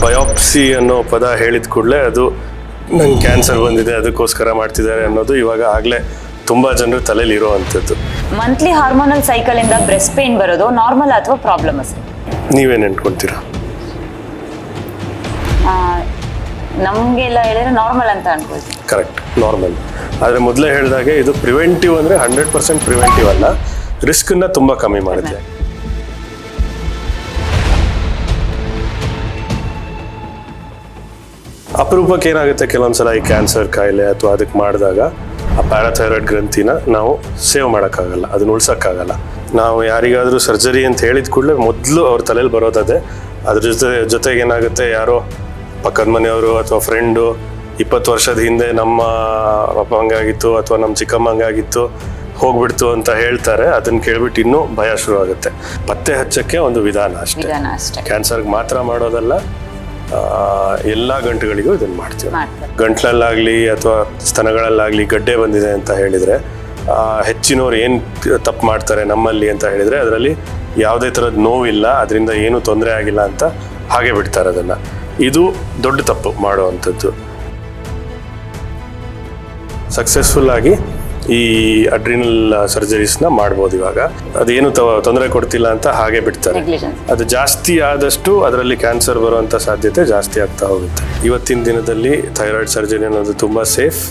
Biopsy ಅನ್ನೋ ಪದ ಹೇಳಿದ ಕೂಡಲೇ ಅದು ನಂಗೆ ಕ್ಯಾನ್ಸರ್ ಬಂದಿದೆ ಅದಕ್ಕೋಸ್ಕರ ಮಾಡ್ತಿದ್ದಾರೆ ಅನ್ನೋದು ಇವಾಗ ಆಗಲೇ ತುಂಬ ಜನರು ತಲೆಯಲ್ಲಿ ಇರೋವಂಥದ್ದು. ಮಂತ್ಲಿ ಹಾರ್ಮೋನಲ್ ಸೈಕಲ್ ಇಂದ ಬ್ರೆಸ್ಟ್ ಪೇನ್ ಬರೋದು ನಾರ್ಮಲ್ ಅಥವಾ ಪ್ರಾಬ್ಲಮ್ ಸರ್? ನೀವೇನು ಅನ್ಕೊಂತೀರಾ? ನಮಗೆಲ್ಲ ಹೇಳಿದ್ರೆ ನಾರ್ಮಲ್ ಅಂತ ಅನ್ಕೊಳ್ತೀವಿ. Correct, normal. ಆದರೆ ಮೊದಲೇ ಹೇಳಿದಾಗೆ ಇದು ಪ್ರಿವೆಂಟಿವ್ ಅಂದರೆ 100% ಪ್ರಿವೆಂಟಿವ್ ಅಲ್ಲ, ರಿಸ್ಕನ್ನು ತುಂಬ ಕಮ್ಮಿ ಮಾಡುತ್ತೆ. ಅಪರೂಪಕ್ಕೆ ಏನಾಗುತ್ತೆ ಕೆಲವೊಂದ್ಸಲ ಈ ಕ್ಯಾನ್ಸರ್ ಕಾಯಿಲೆ ಅಥವಾ ಅದಕ್ಕೆ ಮಾಡಿದಾಗ ಆ ಪ್ಯಾರಾಥೈರಾಯ್ಡ್ ಗ್ರಂಥಿನ ನಾವು ಸೇವ್ ಮಾಡೋಕ್ಕಾಗಲ್ಲ, ಅದನ್ನ ಉಳ್ಸೋಕ್ಕಾಗಲ್ಲ. ನಾವು ಯಾರಿಗಾದರೂ ಸರ್ಜರಿ ಅಂತ ಹೇಳಿದ ಕೂಡಲೇ ಮೊದಲು ಅವ್ರ ತಲೆಯಲ್ಲಿ ಬರೋದೇ. ಅದ್ರ ಜೊತೆಗೆ ಏನಾಗುತ್ತೆ, ಯಾರೋ ಪಕ್ಕದ ಮನೆಯವರು ಅಥವಾ ಫ್ರೆಂಡು 20 ವರ್ಷದ ಹಿಂದೆ ನಮ್ಮ ಅಪ್ಪ ಹಂಗಾಗಿತ್ತು ಅಥವಾ ನಮ್ಮ ಚಿಕ್ಕಮ್ಮ ಹಂಗಾಗಿತ್ತು ಹೋಗ್ಬಿಡ್ತು ಅಂತ ಹೇಳ್ತಾರೆ. ಅದನ್ನ ಕೇಳ್ಬಿಟ್ಟು ಇನ್ನೂ ಭಯ ಶುರು ಆಗುತ್ತೆ. ಪತ್ತೆ ಹಚ್ಚಕ್ಕೆ ಒಂದು ವಿಧಾನ ಅಷ್ಟೇ, ಕ್ಯಾನ್ಸರ್ಗೆ ಮಾತ್ರ ಮಾಡೋದಲ್ಲ, ಎಲ್ಲ ಗಂಟುಗಳಿಗೂ ಇದನ್ನು ಮಾಡ್ತೀವಿ. ಗಂಟ್ಲಲ್ಲಾಗಲಿ ಅಥವಾ ಸ್ತನಗಳಲ್ಲಾಗಲಿ ಗಡ್ಡೆ ಬಂದಿದೆ ಅಂತ ಹೇಳಿದರೆ ಹೆಚ್ಚಿನವ್ರು ಏನು ತಪ್ಪು ಮಾಡ್ತಾರೆ ನಮ್ಮಲ್ಲಿ ಅಂತ ಹೇಳಿದರೆ ಅದರಲ್ಲಿ ಯಾವುದೇ ಥರದ ನೋವಿಲ್ಲ, ಅದರಿಂದ ಏನೂ ತೊಂದರೆ ಆಗಿಲ್ಲ ಅಂತ ಹಾಗೆ ಬಿಡ್ತಾರೆ ಅದನ್ನು. ಇದು ದೊಡ್ಡ ತಪ್ಪು ಮಾಡುವಂಥದ್ದು. ಸಕ್ಸಸ್ಫುಲ್ ಆಗಿ ಈ ಅಡ್ರಿನಲ್ ಸರ್ಜರೀಸ್ನ ಮಾಡ್ಬೋದು. ಇವಾಗ ಅದೇನು ತೊಂದರೆ ಕೊಡ್ತಿಲ್ಲ ಅಂತ ಹಾಗೆ ಬಿಡ್ತಾರೆ. ಅದು ಜಾಸ್ತಿ ಆದಷ್ಟು ಅದರಲ್ಲಿ ಕ್ಯಾನ್ಸರ್ ಬರುವಂಥ ಸಾಧ್ಯತೆ ಜಾಸ್ತಿ ಆಗ್ತಾ ಹೋಗುತ್ತೆ. ಇವತ್ತಿನ ದಿನದಲ್ಲಿ ಥೈರಾಯ್ಡ್ ಸರ್ಜರಿ ಅನ್ನೋದು ತುಂಬ ಸೇಫ್.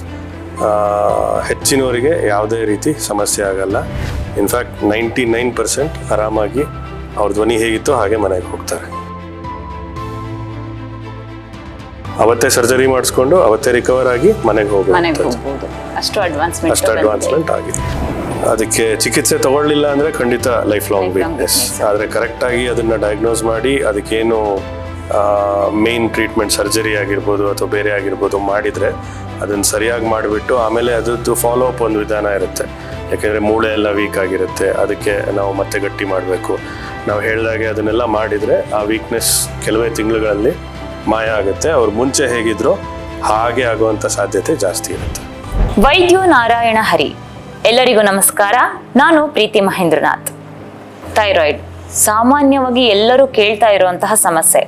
ಹೆಚ್ಚಿನವರಿಗೆ ಯಾವುದೇ ರೀತಿ ಸಮಸ್ಯೆ ಆಗಲ್ಲ. ಇನ್ಫ್ಯಾಕ್ಟ್ 99% ಆರಾಮಾಗಿ ಅವ್ರ ಧ್ವನಿ ಹೇಗಿತ್ತು ಹಾಗೆ ಮನೆಗೆ ಹೋಗ್ತಾರೆ. ಅವತ್ತೇ ಸರ್ಜರಿ ಮಾಡಿಸ್ಕೊಂಡು ಅವತ್ತೇ ರಿಕವರ್ ಆಗಿ ಮನೆಗೆ ಹೋಗ್ಬೋದು. ಅಷ್ಟು ಅಡ್ವಾನ್ಸ್ಮೆಂಟ್ ಆಗಿದೆ. ಅದಕ್ಕೆ ಚಿಕಿತ್ಸೆ ತಗೊಳ್ಳಿಲ್ಲ ಅಂದರೆ ಖಂಡಿತ ಲೈಫ್ ಲಾಂಗ್ ವೀಕ್ನೆಸ್. ಆದರೆ ಕರೆಕ್ಟಾಗಿ ಅದನ್ನು ಡಯಾಗ್ನೋಸ್ ಮಾಡಿ ಅದಕ್ಕೇನು ಮೇನ್ ಟ್ರೀಟ್ಮೆಂಟ್ ಸರ್ಜರಿ ಆಗಿರ್ಬೋದು ಅಥವಾ ಬೇರೆ ಆಗಿರ್ಬೋದು ಮಾಡಿದರೆ ಅದನ್ನು ಸರಿಯಾಗಿ ಮಾಡಿಬಿಟ್ಟು ಆಮೇಲೆ ಅದರದ್ದು ಫಾಲೋ ಅಪ್ ಒಂದು ವಿಧಾನ ಇರುತ್ತೆ. ಯಾಕೆಂದರೆ ಮೂಳೆ ಎಲ್ಲ ವೀಕ್ ಆಗಿರುತ್ತೆ, ಅದಕ್ಕೆ ನಾವು ಮತ್ತೆ ಗಟ್ಟಿ ಮಾಡಬೇಕು. ನಾವು ಹೇಳಿದಾಗೆ ಅದನ್ನೆಲ್ಲ ಮಾಡಿದರೆ ಆ ವೀಕ್ನೆಸ್ ಕೆಲವೇ ತಿಂಗಳುಗಳಲ್ಲಿ ಮಾಯ ಆಗುತ್ತೆ. ಅವ್ರು ಮುಂಚೆ ಹೇಗಿದ್ರೋ ಹಾಗೆ ಆಗುವಂಥ ಸಾಧ್ಯತೆ ಜಾಸ್ತಿ ಇರುತ್ತೆ. ವೈದ್ಯೋ ನಾರಾಯಣ ಹರಿ. ಎಲ್ಲರಿಗೂ ನಮಸ್ಕಾರ. ನಾನು ಪ್ರೀತಿ ಮಹೇಂದ್ರನಾಥ್. ಥೈರಾಯ್ಡ್ ಸಾಮಾನ್ಯವಾಗಿ ಎಲ್ಲರೂ ಕೇಳ್ತಾ ಇರುವಂತಹ ಸಮಸ್ಯೆ,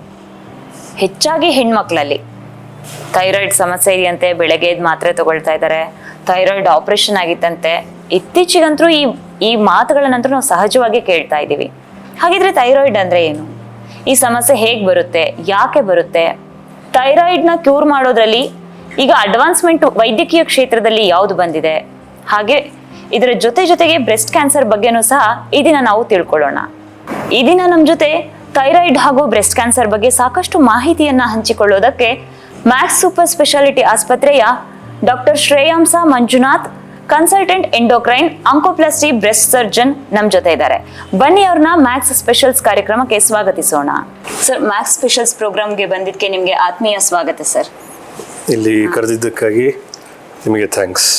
ಹೆಚ್ಚಾಗಿ ಹೆಣ್ಮಕ್ಳಲ್ಲಿ. ಥೈರಾಯ್ಡ್ ಸಮಸ್ಯೆ ಇದೆಯಂತೆ, ಬೆಳಗ್ಗೆ ಎದ್ದು ಮಾತ್ರೆ ತಗೊಳ್ತಾ ಇದ್ದಾರೆ, ಥೈರಾಯ್ಡ್ ಆಪರೇಷನ್ ಆಗಿತ್ತಂತೆ. ಇತ್ತೀಚೆಗಂತೂ ಈ ಮಾತುಗಳನ್ನಂತೂ ನಾವು ಸಹಜವಾಗಿ ಕೇಳ್ತಾ ಇದ್ದೀವಿ. ಹಾಗಿದ್ರೆ ಥೈರಾಯ್ಡ್ ಅಂದರೆ ಏನು? ಈ ಸಮಸ್ಯೆ ಹೇಗೆ ಬರುತ್ತೆ, ಯಾಕೆ ಬರುತ್ತೆ? ಥೈರಾಯ್ಡ್ನ ಕ್ಯೂರ್ ಮಾಡೋದ್ರಲ್ಲಿ ಈಗ ಅಡ್ವಾನ್ಸ್ಮೆಂಟ್ ವೈದ್ಯಕೀಯ ಕ್ಷೇತ್ರದಲ್ಲಿ ಯಾವುದು ಬಂದಿದೆ, ಹಾಗೆ ಇದರ ಜೊತೆಗೆ ಬ್ರೆಸ್ಟ್ ಕ್ಯಾನ್ಸರ್ ಬಗ್ಗೆನೂ ಸಹ ಈ ದಿನ ನಾವು ತಿಳ್ಕೊಳ್ಳೋಣ. ಈ ದಿನ ನಮ್ಮ ಜೊತೆ ಥೈರಾಯ್ಡ್ ಹಾಗೂ ಬ್ರೆಸ್ಟ್ ಕ್ಯಾನ್ಸರ್ ಬಗ್ಗೆ ಸಾಕಷ್ಟು ಮಾಹಿತಿಯನ್ನ ಹಂಚಿಕೊಳ್ಳೋದಕ್ಕೆ ಮ್ಯಾಕ್ಸ್ ಸೂಪರ್ ಸ್ಪೆಷಾಲಿಟಿ ಆಸ್ಪತ್ರೆಯ doctor Shreyamsa Manjunath, consultant endocrine oncoplasty breast surgeon ನಮ್ಮ ಜೊತೆ ಇದ್ದಾರೆ. ಬನ್ನಿ ಅವ್ರನ್ನ ಮ್ಯಾಕ್ಸ್ ಸ್ಪೆಷಲ್ಸ್ ಕಾರ್ಯಕ್ರಮಕ್ಕೆ ಸ್ವಾಗತಿಸೋಣ. ಸರ್, ಮ್ಯಾಕ್ಸ್ ಸ್ಪೆಷಲ್ಸ್ ಪ್ರೋಗ್ರಾಮ್ಗೆ ಬಂದಿದ್ದಕ್ಕೆ ನಿಮಗೆ ಆತ್ಮೀಯ ಸ್ವಾಗತ ಸರ್. ಇಲ್ಲಿ ಕರೆದಿದ್ದಕ್ಕಾಗಿ ನಿಮಗೆ thanks.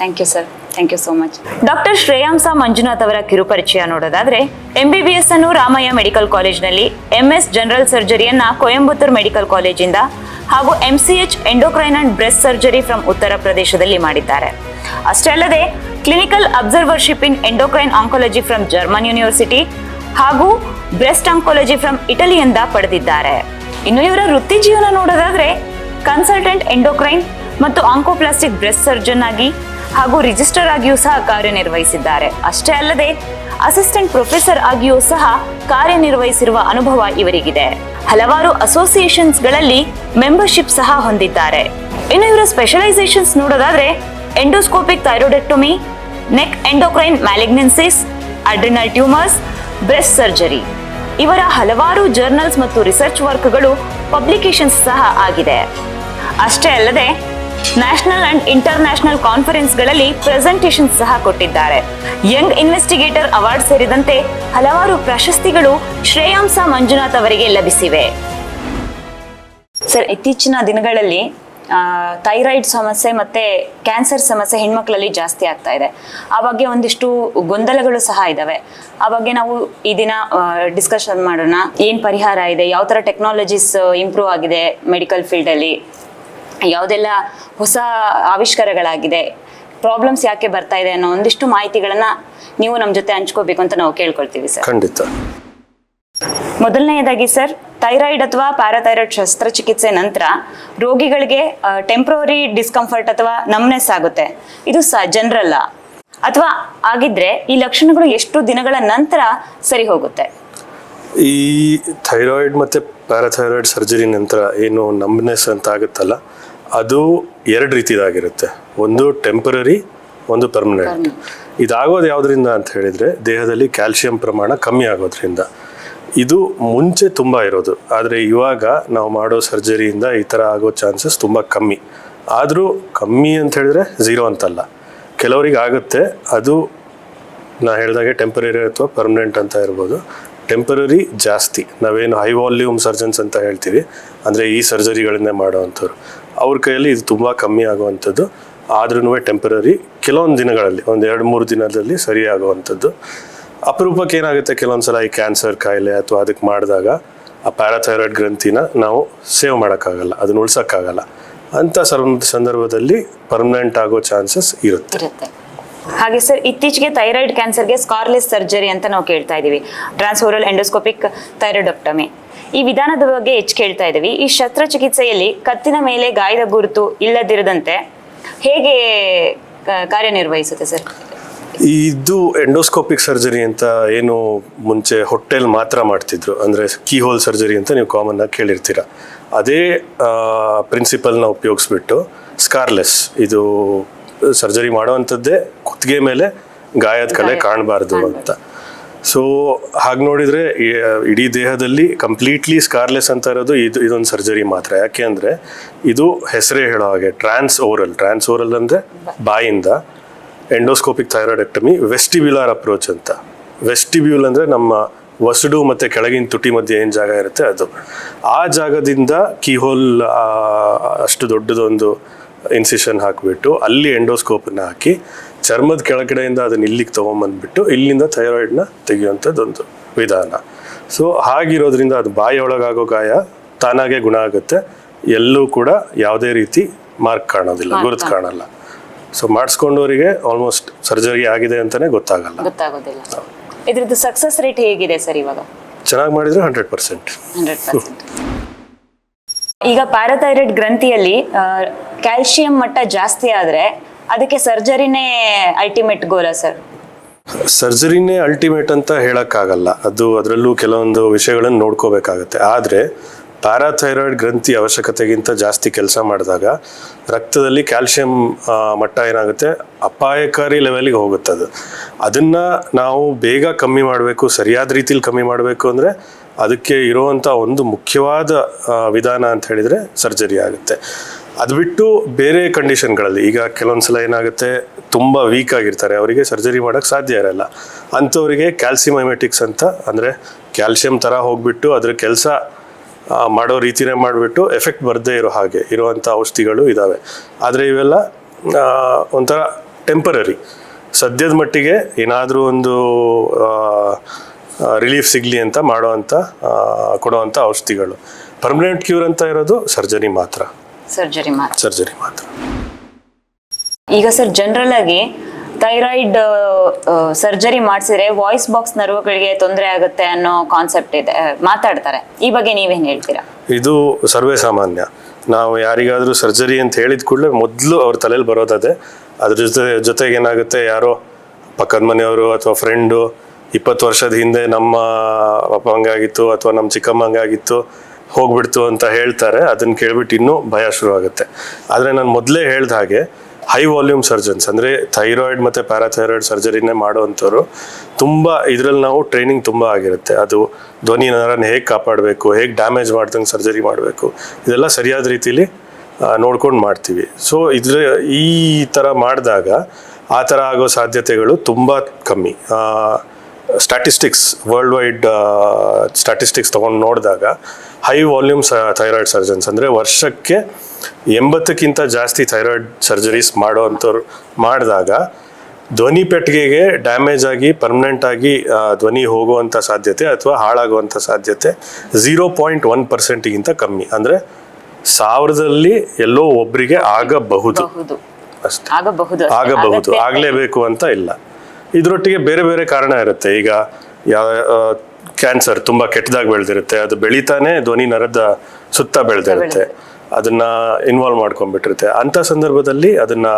Thank you sir, thank you so much. Doctor Shreyamsa Manjunath ಅವರ ಕಿರುಪರಿಚಯ ನೋಡೋದಾದ್ರೆ, MBBS ಅನ್ನು ರಾಮಯ್ಯ ಮೆಡಿಕಲ್ ಕಾಲೇಜ್ನಲ್ಲಿ, MS ಜನರಲ್ ಸರ್ಜರಿಯನ್ನ ಕೊಯಂಬತ್ತೂರ್ ಮೆಡಿಕಲ್ ಕಾಲೇಜಿಂದ ಹಾಗೂ MCH endocrine and breast surgery from ಉತ್ತರ ಪ್ರದೇಶದಲ್ಲಿ ಮಾಡಿದ್ದಾರೆ. ಅಷ್ಟೇ ಅಲ್ಲದೆ clinical observership in endocrine oncology from German university ಹಾಗೂ ಬ್ರೆಸ್ಟ್ ಆಂಕಾಲಜಿ ಫ್ರಮ್ ಇಟಲಿಯಿಂದ ಪಡೆದಿದ್ದಾರೆ. ಇನ್ನು ಇವರ ವೃತ್ತಿ ಜೀವನ ನೋಡೋದಾದ್ರೆ, ಕನ್ಸಲ್ಟೆಂಟ್ ಎಂಡೋಕ್ರೈನ್ ಮತ್ತು ಆಂಕೋಪ್ಲಾಸ್ಟಿಕ್ ಬ್ರೆಸ್ಟ್ ಸರ್ಜನ್ ಆಗಿ ಹಾಗೂ ರಿಜಿಸ್ಟರ್ ಆಗಿಯೂ ಸಹ ಕಾರ್ಯನಿರ್ವಹಿಸಿದ್ದಾರೆ. ಅಷ್ಟೇ ಅಲ್ಲದೆ ಅಸಿಸ್ಟೆಂಟ್ ಪ್ರೊಫೆಸರ್ ಆಗಿಯೂ ಸಹ ಕಾರ್ಯನಿರ್ವಹಿಸಿರುವ ಅನುಭವ ಇವರಿಗಿದೆ. ಹಲವಾರು ಅಸೋಸಿಯೇಷನ್ಸ್ಗಳಲ್ಲಿ ಮೆಂಬರ್ಶಿಪ್ ಸಹ ಹೊಂದಿದ್ದಾರೆ. ಇನ್ನು ಇವರ ಸ್ಪೆಷಲೈಸೇಷನ್ಸ್ ನೋಡೋದಾದ್ರೆ, endoscopic thyroidectomy, neck endocrine malignancies, adrenal tumours, breast surgery. ಇವರ ಹಲವಾರು ಜರ್ನಲ್ಸ್ ಮತ್ತು ರಿಸರ್ಚ್ ವರ್ಕ್ಗಳು ಪಬ್ಲಿಕೇಶನ್ಸ್ ಸಹ ಆಗಿದೆ. ಅಷ್ಟೇ ಅಲ್ಲದೆ ನ್ಯಾಷನಲ್ ಅಂಡ್ ಇಂಟರ್ನ್ಯಾಷನಲ್ ಕಾನ್ಫರೆನ್ಸ್ಗಳಲ್ಲಿ ಪ್ರೆಸೆಂಟೇಷನ್ಸ್ ಸಹ ಕೊಟ್ಟಿದ್ದಾರೆ. ಯಂಗ್ ಇನ್ವೆಸ್ಟಿಗೇಟರ್ ಅವಾರ್ಡ್ ಸೇರಿದಂತೆ ಹಲವಾರು ಪ್ರಶಸ್ತಿಗಳು ಶ್ರೇಯಾಂಸ ಮಂಜುನಾಥ್ ಅವರಿಗೆ ಲಭಿಸಿವೆ. ಸರ್, ಇತ್ತೀಚಿನ ದಿನಗಳಲ್ಲಿ ಥೈರಾಯ್ಡ್ ಸಮಸ್ಯೆ ಮತ್ತೆ ಕ್ಯಾನ್ಸರ್ ಸಮಸ್ಯೆ ಹೆಣ್ಮಕ್ಳಲ್ಲಿ ಜಾಸ್ತಿ ಆಗ್ತಾ ಇದೆ. ಆ ಬಗ್ಗೆ ಒಂದಿಷ್ಟು ಗೊಂದಲಗಳು ಸಹ ಇದಾವೆ. ಆ ಬಗ್ಗೆ ನಾವು ಈ ದಿನ ಡಿಸ್ಕಷನ್ ಮಾಡೋಣ. ಏನು ಪರಿಹಾರ ಇದೆ, ಯಾವ ಥರ ಟೆಕ್ನಾಲಜೀಸ್ ಇಂಪ್ರೂವ್ ಆಗಿದೆ ಮೆಡಿಕಲ್ ಫೀಲ್ಡಲ್ಲಿ, ಯಾವುದೆಲ್ಲ ಹೊಸ ಆವಿಷ್ಕಾರಗಳಾಗಿದೆ, ಪ್ರಾಬ್ಲಮ್ಸ್ ಯಾಕೆ ಬರ್ತಾ ಇದೆ ಅನ್ನೋ ಒಂದಿಷ್ಟು ಮಾಹಿತಿಗಳನ್ನ ನೀವು ನಮ್ಮ ಜೊತೆ ಹಂಚ್ಕೋಬೇಕು ಅಂತ ನಾವು ಕೇಳ್ಕೊಳ್ತೀವಿ ಸರ್. ಖಂಡಿತ. ಮೊದಲನೆಯದಾಗಿ ಸರ್, ಥೈರಾಯ್ಡ್ ಅಥವಾ ಪ್ಯಾರಾಥೈರಾಯ್ಡ್ ಶಸ್ತ್ರಚಿಕಿತ್ಸೆ ನಂತರ ರೋಗಿಗಳಿಗೆ ಟೆಂಪ್ರವರಿ ಡಿಸ್ಕಂಫರ್ಟ್ ಅಥವಾ ನಮ್ನೆಸ್ ಆಗುತ್ತೆ. ಇದು ಜನರಲ್ಲ ಅಥವಾ ಆಗಿದ್ರೆ ಈ ಲಕ್ಷಣಗಳು ಎಷ್ಟು ದಿನಗಳ ನಂತರ ಸರಿ ಹೋಗುತ್ತೆ? ಈ ಥೈರಾಯ್ಡ್ ಮತ್ತು ಪ್ಯಾರಾಥೈರಾಯ್ಡ್ ಸರ್ಜರಿ ನಂತರ ಏನು ನಮ್ನೆಸ್ ಅಂತ ಆಗುತ್ತಲ್ಲ, ಅದು 2 ರೀತಿದಾಗಿರುತ್ತೆ. ಒಂದು ಟೆಂಪರರಿ, ಒಂದು ಪರ್ಮನೆಂಟ್. ಇದಾಗೋದು ಯಾವುದರಿಂದ ಅಂತ ಹೇಳಿದರೆ ದೇಹದಲ್ಲಿ ಕ್ಯಾಲ್ಸಿಯಂ ಪ್ರಮಾಣ ಕಮ್ಮಿ ಆಗೋದ್ರಿಂದ. ಇದು ಮುಂಚೆ ತುಂಬ ಇರೋದು, ಆದರೆ ಇವಾಗ ನಾವು ಮಾಡೋ ಸರ್ಜರಿಯಿಂದ ಈ ಥರ ಆಗೋ ಚಾನ್ಸಸ್ ತುಂಬ ಕಮ್ಮಿ. ಆದರೂ ಕಮ್ಮಿ ಅಂತ ಹೇಳಿದ್ರೆ 0 ಅಂತಲ್ಲ, ಕೆಲವರಿಗೆ ಆಗುತ್ತೆ. ಅದು ನಾ ಹೇಳಿದಾಗೆ ಟೆಂಪರರಿ ಅಥವಾ ಪರ್ಮನೆಂಟ್ ಅಂತ ಇರ್ಬೋದು. ಟೆಂಪರರಿ ಜಾಸ್ತಿ, ನಾವೇನು ಹೈ ವಾಲ್ಯೂಮ್ ಸರ್ಜನ್ಸ್ ಅಂತ ಹೇಳ್ತೀವಿ, ಅಂದರೆ ಈ ಸರ್ಜರಿಗಳನ್ನೇ ಮಾಡೋವಂಥವ್ರು, ಅವ್ರ ಕೈಯಲ್ಲಿ ಇದು ತುಂಬ ಕಮ್ಮಿ ಆಗುವಂಥದ್ದು. ಆದ್ರೂ ಟೆಂಪರರಿ, ಕೆಲವೊಂದು ದಿನಗಳಲ್ಲಿ, ಒಂದು 2-3 ದಿನದಲ್ಲಿ ಸರಿ ಆಗುವಂಥದ್ದು. ಅಪರೂಪಕ್ಕೆ ಏನಾಗುತ್ತೆ, ಕೆಲವೊಂದು ಸಲ ಈ ಕ್ಯಾನ್ಸರ್ ಕಾಯಿಲೆ ಅಥವಾ ಅದಕ್ಕೆ ಮಾಡಿದಾಗ ಆ ಪ್ಯಾರಾಥೈರಾಯ್ಡ್ ಗ್ರಂಥಿನ ನಾವು ಸೇವ್ ಮಾಡೋಕ್ಕಾಗಲ್ಲ, ಅದನ್ನ ಉಳ್ಸೋಕ್ಕಾಗಲ್ಲ. ಅಂಥ ಸಂದರ್ಭದಲ್ಲಿ ಪರ್ಮನೆಂಟ್ ಆಗೋ ಚಾನ್ಸಸ್ ಇರುತ್ತೆ. ಹಾಗೆ ಸರ್, ಇತ್ತೀಚೆಗೆ ಥೈರಾಯ್ಡ್ ಕ್ಯಾನ್ಸರ್ಗೆ ಸ್ಕಾರ್ಲೆಸ್ ಸರ್ಜರಿ ಅಂತ ನಾವು ಕೇಳ್ತಾ ಇದೀವಿ, ಟ್ರಾನ್ಸ್ಓರಲ್ ಎಂಡೋಸ್ಕೋಪಿಕ್ ಥೈರಾಯ್ಡಕ್ಟಮಿ. ಈ ವಿಧಾನದ ಬಗ್ಗೆ ಹೆಚ್ಚು ಕೇಳ್ತಾ ಇದೀವಿ. ಈ ಶಸ್ತ್ರಚಿಕಿತ್ಸೆಯಲ್ಲಿ ಕತ್ತಿನ ಮೇಲೆ ಗಾಯದ ಗುರುತು ಇಲ್ಲದಿರದಂತೆ ಹೇಗೆ ಕಾರ್ಯನಿರ್ವಹಿಸುತ್ತೆ ಸರ್? ಇದು ಎಂಡೋಸ್ಕೋಪಿಕ್ ಸರ್ಜರಿ ಅಂತ ಏನು ಮುಂಚೆ ಹೊಟ್ಟೆಲಿ ಮಾತ್ರ ಮಾಡ್ತಿದ್ರು, ಅಂದರೆ ಕೀ ಹೋಲ್ ಸರ್ಜರಿ ಅಂತ ನೀವು ಕಾಮನ್ ಆಗಿ ಕೇಳಿರ್ತೀರ. ಅದೇ ಪ್ರಿನ್ಸಿಪಲ್ನ ಉಪಯೋಗಿಸ್ಬಿಟ್ಟು ಸ್ಕಾರ್ಲೆಸ್, ಇದು ಸರ್ಜರಿ ಮಾಡೋವಂಥದ್ದೇ ಕುತ್ತಿಗೆ ಮೇಲೆ ಗಾಯದ ಕಲೆ ಕಾಣಬಾರ್ದು ಅಂತ. ಸೊ ಹಾಗೆ ನೋಡಿದರೆ ಇಡೀ ದೇಹದಲ್ಲಿ ಕಂಪ್ಲೀಟ್ಲಿ ಸ್ಕಾರ್ಲೆಸ್ ಅಂತ ಇರೋದು ಇದೊಂದು ಸರ್ಜರಿ ಮಾತ್ರ. ಯಾಕೆ ಅಂದರೆ ಇದು ಹೆಸರೇ ಹೇಳೋ ಹಾಗೆ ಟ್ರಾನ್ಸ್ ಓರಲ್ ಅಂದರೆ ಬಾಯಿಂದ, ಎಂಡೋಸ್ಕೋಪಿಕ್ ಥೈರಾಯ್ಡೆಕ್ಟಮಿ ವೆಸ್ಟಿಬ್ಯುಲರ್ ಅಪ್ರೋಚ್ ಅಂತ. ವೆಸ್ಟಿಬ್ಯೂಲ್ ಅಂದರೆ ನಮ್ಮ ವಸಡು ಮತ್ತು ಕೆಳಗಿನ ತುಟಿ ಮಧ್ಯೆ ಏನು ಜಾಗ ಇರುತ್ತೆ ಅದು. ಆ ಜಾಗದಿಂದ ಕೀಹೋಲ್ ಅಷ್ಟು ದೊಡ್ಡದೊಂದು ಇನ್ಸಿಷನ್ ಹಾಕಿಬಿಟ್ಟು ಅಲ್ಲಿ ಎಂಡೋಸ್ಕೋಪನ್ನ ಹಾಕಿ ಚರ್ಮದ ಕೆಳಗಡೆಯಿಂದ ಅದನ್ನ ಇಲ್ಲಿಗೆ ತೊಗೊಂಬಂದ್ಬಿಟ್ಟು ಇಲ್ಲಿಂದ ಥೈರಾಯ್ಡ್ನ ತೆಗೆಯುವಂಥದ್ದೊಂದು ವಿಧಾನ. ಸೊ ಹಾಗಿರೋದ್ರಿಂದ ಅದು ಬಾಯಿಯೊಳಗಾಗೋ ಗಾಯ ತಾನಾಗೆ ಗುಣ ಆಗುತ್ತೆ. ಎಲ್ಲೂ ಕೂಡ ಯಾವುದೇ ರೀತಿ ಮಾರ್ಕ್ ಕಾಣೋದಿಲ್ಲ, ಗುರುತು ಕಾಣಲ್ಲ. ಸೊ ಮಾಡಿಸ್ಕೊಂಡವರಿಗೆ ಆಲ್ಮೋಸ್ಟ್ ಸರ್ಜರಿ ಆಗಿದೆ ಅಂತಾನೆ ಗೊತ್ತಾಗೋದಿಲ್ಲ. ಇದ್ರದ್ದು ಸಕ್ಸಸ್ ರೇಟ್ ಹೇಗಿದೆ ಸರ್ ಇವಾಗ? ಚೆನ್ನಾಗಿ ಮಾಡಿದ್ರೆ 100%. ಈಗ ಪ್ಯಾರಾಥೈರಾಯ್ಡ್ ಗ್ರಂಥಿಯಲ್ಲಿ ಕ್ಯಾಲ್ಸಿಯಂ ಮಟ್ಟ ಜಾಸ್ತಿ ಆದ್ರೆ ಅದಕ್ಕೆ ಸರ್ಜರಿನೇ ಅಲ್ಟಿಮೇಟ್ ಗೋಲಾ ಸರ್? ಸರ್ಜರಿನೇ ಅಲ್ಟಿಮೇಟ್ ಅಂತ ಹೇಳಕ್ಕಾಗಲ್ಲ, ಅದು ಅದರಲ್ಲೂ ಕೆಲವೊಂದು ವಿಷಯಗಳನ್ನು ನೋಡ್ಕೋಬೇಕಾಗತ್ತೆ. ಆದರೆ ಪ್ಯಾರಾಥೈರಾಯ್ಡ್ ಗ್ರಂಥಿ ಅವಶ್ಯಕತೆಗಿಂತ ಜಾಸ್ತಿ ಕೆಲಸ ಮಾಡಿದಾಗ ರಕ್ತದಲ್ಲಿ ಕ್ಯಾಲ್ಸಿಯಂ ಮಟ್ಟ ಏನಾಗುತ್ತೆ, ಅಪಾಯಕಾರಿ ಲೆವೆಲಿಗೆ ಹೋಗುತ್ತೆ. ಅದನ್ನು ನಾವು ಬೇಗ ಕಮ್ಮಿ ಮಾಡಬೇಕು, ಸರಿಯಾದ ರೀತಿಲಿ ಕಮ್ಮಿ ಮಾಡಬೇಕು ಅಂದರೆ ಅದಕ್ಕೆ ಇರುವಂಥ ಒಂದು ಮುಖ್ಯವಾದ ವಿಧಾನ ಅಂತ ಹೇಳಿದರೆ ಸರ್ಜರಿ ಆಗುತ್ತೆ. ಅದು ಬಿಟ್ಟು ಬೇರೆ ಕಂಡೀಷನ್ಗಳಲ್ಲಿ, ಈಗ ಕೆಲವೊಂದು ಸಲ ಏನಾಗುತ್ತೆ, ತುಂಬ ವೀಕ್ ಆಗಿರ್ತಾರೆ, ಅವರಿಗೆ ಸರ್ಜರಿ ಮಾಡೋಕ್ಕೆ ಸಾಧ್ಯ ಇರಲ್ಲ. ಅಂಥವರಿಗೆ ಕ್ಯಾಲ್ಸಿಮೈಮೆಟಿಕ್ಸ್ ಅಂತ, ಅಂದರೆ ಕ್ಯಾಲ್ಸಿಯಂ ಥರ ಹೋಗ್ಬಿಟ್ಟು ಅದ್ರ ಕೆಲಸ ಮಾಡೋ ರೀತಿನೇ ಮಾಡಿಬಿಟ್ಟು ಎಫೆಕ್ಟ್ ಬರದೇ ಇರೋ ಹಾಗೆ ಇರುವಂಥ ಔಷಧಿಗಳು ಇದ್ದಾವೆ. ಆದರೆ ಇವೆಲ್ಲ ಒಂಥರ ಟೆಂಪರರಿ, ಸದ್ಯದ ಮಟ್ಟಿಗೆ ಏನಾದರೂ ಒಂದು ರಿಲೀಫ್ ಸಿಗಲಿ ಅಂತ ಕೊಡುವಂಥ ಔಷಧಿಗಳು. ಪರ್ಮನೆಂಟ್ ಕ್ಯೂರ್ ಅಂತ ಇರೋದು ಸರ್ಜರಿ ಮಾತ್ರ. ಈಗ ಸರ್, ಜನರಲ್ ಆಗಿ ಥೈರಾಯ್ಡ್ ಸರ್ಜರಿ ಮಾಡಿಸಿದ್ರೆ ವಾಯ್ಸ್ ಬಾಕ್ಸ್ ನರ್ವ್ಗಳಿಗೆ ತೊಂದರೆ ಆಗುತ್ತೆ ಅನ್ನೋ ಕಾನ್ಸೆಪ್ಟ್ ಇದೆ, ಮಾತಾಡ್ತಾರೆ. ಈ ಬಗ್ಗೆ ನೀವೇನು ಹೇಳ್ತೀರಾ? ಇದು ಸರ್ವೇ ಸಾಮಾನ್ಯ. ನಾವು ಯಾರಿಗಾದರೂ ಸರ್ಜರಿ ಅಂತ ಹೇಳಿದ ಕೂಡಲೇ ಮೊದಲು ಅವ್ರ ತಲೆಯಲ್ಲಿ ಬರೋದೇ. ಅದ್ರ ಜೊತೆಗೆ ಏನಾಗುತ್ತೆ, ಯಾರೋ ಪಕ್ಕದ ಮನೆಯವರು ಅಥವಾ ಫ್ರೆಂಡು 20 ವರ್ಷದ ಹಿಂದೆ ನಮ್ಮ ಅಪ್ಪ ಹಂಗಾಗಿತ್ತು ಅಥವಾ ನಮ್ಮ ಚಿಕ್ಕಮ್ಮ ಹಂಗಾಗಿತ್ತು ಹೋಗ್ಬಿಡ್ತು ಅಂತ ಹೇಳ್ತಾರೆ. ಅದನ್ನು ಕೇಳ್ಬಿಟ್ಟು ಇನ್ನೂ ಭಯ ಶುರು ಆಗುತ್ತೆ. ಆದರೆ ನಾನು ಮೊದಲೇ ಹೇಳ್ದ ಹಾಗೆ ಹೈ ವಾಲ್ಯೂಮ್ ಸರ್ಜನ್ಸ್, ಅಂದರೆ ಥೈರಾಯ್ಡ್ ಮತ್ತು ಪ್ಯಾರಾಥೈರಾಯ್ಡ್ ಸರ್ಜರಿನೇ ಮಾಡೋವಂಥವ್ರು ತುಂಬ ಇದರಲ್ಲಿ ನಾವು ಟ್ರೈನಿಂಗ್ ತುಂಬ ಆಗಿರುತ್ತೆ. ಅದು ಧ್ವನಿ ನರನ ಹೇಗೆ ಕಾಪಾಡಬೇಕು, ಹೇಗೆ ಡ್ಯಾಮೇಜ್ ಮಾಡ್ದಂಗೆ ಸರ್ಜರಿ ಮಾಡಬೇಕು, ಇದೆಲ್ಲ ಸರಿಯಾದ ರೀತಿಲಿ ನೋಡ್ಕೊಂಡು ಮಾಡ್ತೀವಿ. ಸೊ ಈ ಥರ ಮಾಡಿದಾಗ ಆ ಥರ ಆಗೋ ಸಾಧ್ಯತೆಗಳು ತುಂಬ ಕಮ್ಮಿ. ಸ್ಟ್ಯಾಟಿಸ್ಟಿಕ್ಸ್, ವರ್ಲ್ಡ್ ವೈಡ್ ಸ್ಟ್ಯಾಟಿಸ್ಟಿಕ್ಸ್ ತೊಗೊಂಡು ನೋಡಿದಾಗ ಹೈ ವಾಲ್ಯೂಮ್ ಥೈರಾಯ್ಡ್ ಸರ್ಜನ್ಸ್, ಅಂದರೆ ವರ್ಷಕ್ಕೆ 80ಕ್ಕಿಂತ ಜಾಸ್ತಿ ಥೈರಾಯ್ಡ್ ಸರ್ಜರೀಸ್ ಮಾಡೋವಂಥವ್ರು ಮಾಡಿದಾಗ ಧ್ವನಿ ಪೆಟ್ಟಿಗೆಗೆ ಡ್ಯಾಮೇಜ್ ಆಗಿ ಪರ್ಮನೆಂಟ್ ಆಗಿ ಧ್ವನಿ ಹೋಗುವಂಥ ಸಾಧ್ಯತೆ ಅಥವಾ ಹಾಳಾಗುವಂಥ ಸಾಧ್ಯತೆ 0.1%ಗಿಂತ ಕಮ್ಮಿ. ಅಂದರೆ 1000ದಲ್ಲಿ ಎಲ್ಲೋ ಒಬ್ಬರಿಗೆ ಆಗಬಹುದು ಅಷ್ಟೇ, ಆಗಬಹುದು, ಆಗಲೇಬೇಕು ಅಂತ ಇಲ್ಲ. ಇದರೊಟ್ಟಿಗೆ ಬೇರೆ ಬೇರೆ ಕಾರಣ ಇರುತ್ತೆ. ಈಗ ಕ್ಯಾನ್ಸರ್ ತುಂಬ ಕೆಟ್ಟದಾಗಿ ಬೆಳೆದಿರುತ್ತೆ, ಅದು ಬೆಳಿತಾನೆ ಧ್ವನಿ ನರದ ಸುತ್ತ ಬೆಳೆದಿರುತ್ತೆ, ಅದನ್ನ ಇನ್ವಾಲ್ವ್ ಮಾಡ್ಕೊಂಡ್ಬಿಟ್ಟಿರುತ್ತೆ. ಅಂಥ ಸಂದರ್ಭದಲ್ಲಿ ಅದನ್ನ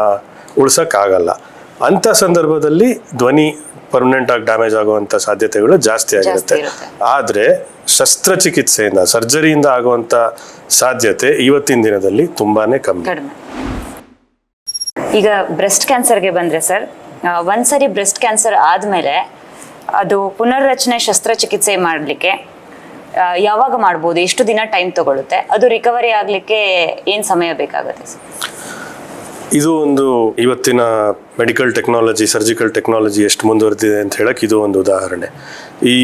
ಉಳ್ಸೋಕ್ಕಾಗಲ್ಲ. ಅಂಥ ಸಂದರ್ಭದಲ್ಲಿ ಧ್ವನಿ ಪರ್ಮನೆಂಟ್ ಆಗಿ ಡ್ಯಾಮೇಜ್ ಆಗುವಂಥ ಸಾಧ್ಯತೆಗಳು ಜಾಸ್ತಿ ಆಗಿರುತ್ತೆ. ಆದರೆ ಶಸ್ತ್ರಚಿಕಿತ್ಸೆಯಿಂದ, ಸರ್ಜರಿಯಿಂದ ಆಗುವಂಥ ಸಾಧ್ಯತೆ ಇವತ್ತಿನ ದಿನದಲ್ಲಿ ತುಂಬಾನೇ ಕಮ್ಮಿ. ಈಗ ಬ್ರೆಸ್ಟ್ ಕ್ಯಾನ್ಸರ್ಗೆ ಬಂದರೆ ಸರ್, ಒಂದ್ಸರಿ ಬ್ರೆಸ್ಟ್ ಕ್ಯಾನ್ಸರ್ ಆದಮೇಲೆ ಅದು ಪುನರ್ರಚನೆ ಶಸ್ತ್ರಚಿಕಿತ್ಸೆ ಮಾಡಲಿಕ್ಕೆ ಯಾವಾಗ ಮಾಡ್ಬೋದು, ಎಷ್ಟು ದಿನ ಟೈಮ್ ತಗೊಳುತ್ತೆ, ಅದು ರಿಕವರಿ ಆಗಲಿಕ್ಕೆ ಏನು ಸಮಯ ಬೇಕಾಗುತ್ತೆ ಸರ್? ಇದು ಒಂದು ಇವತ್ತಿನ ಮೆಡಿಕಲ್ ಟೆಕ್ನಾಲಜಿ, ಸರ್ಜಿಕಲ್ ಟೆಕ್ನಾಲಜಿ ಎಷ್ಟು ಮುಂದುವರೆದಿದೆ ಅಂತ ಹೇಳಕ್ಕೆ ಇದು ಒಂದು ಉದಾಹರಣೆ. ಈ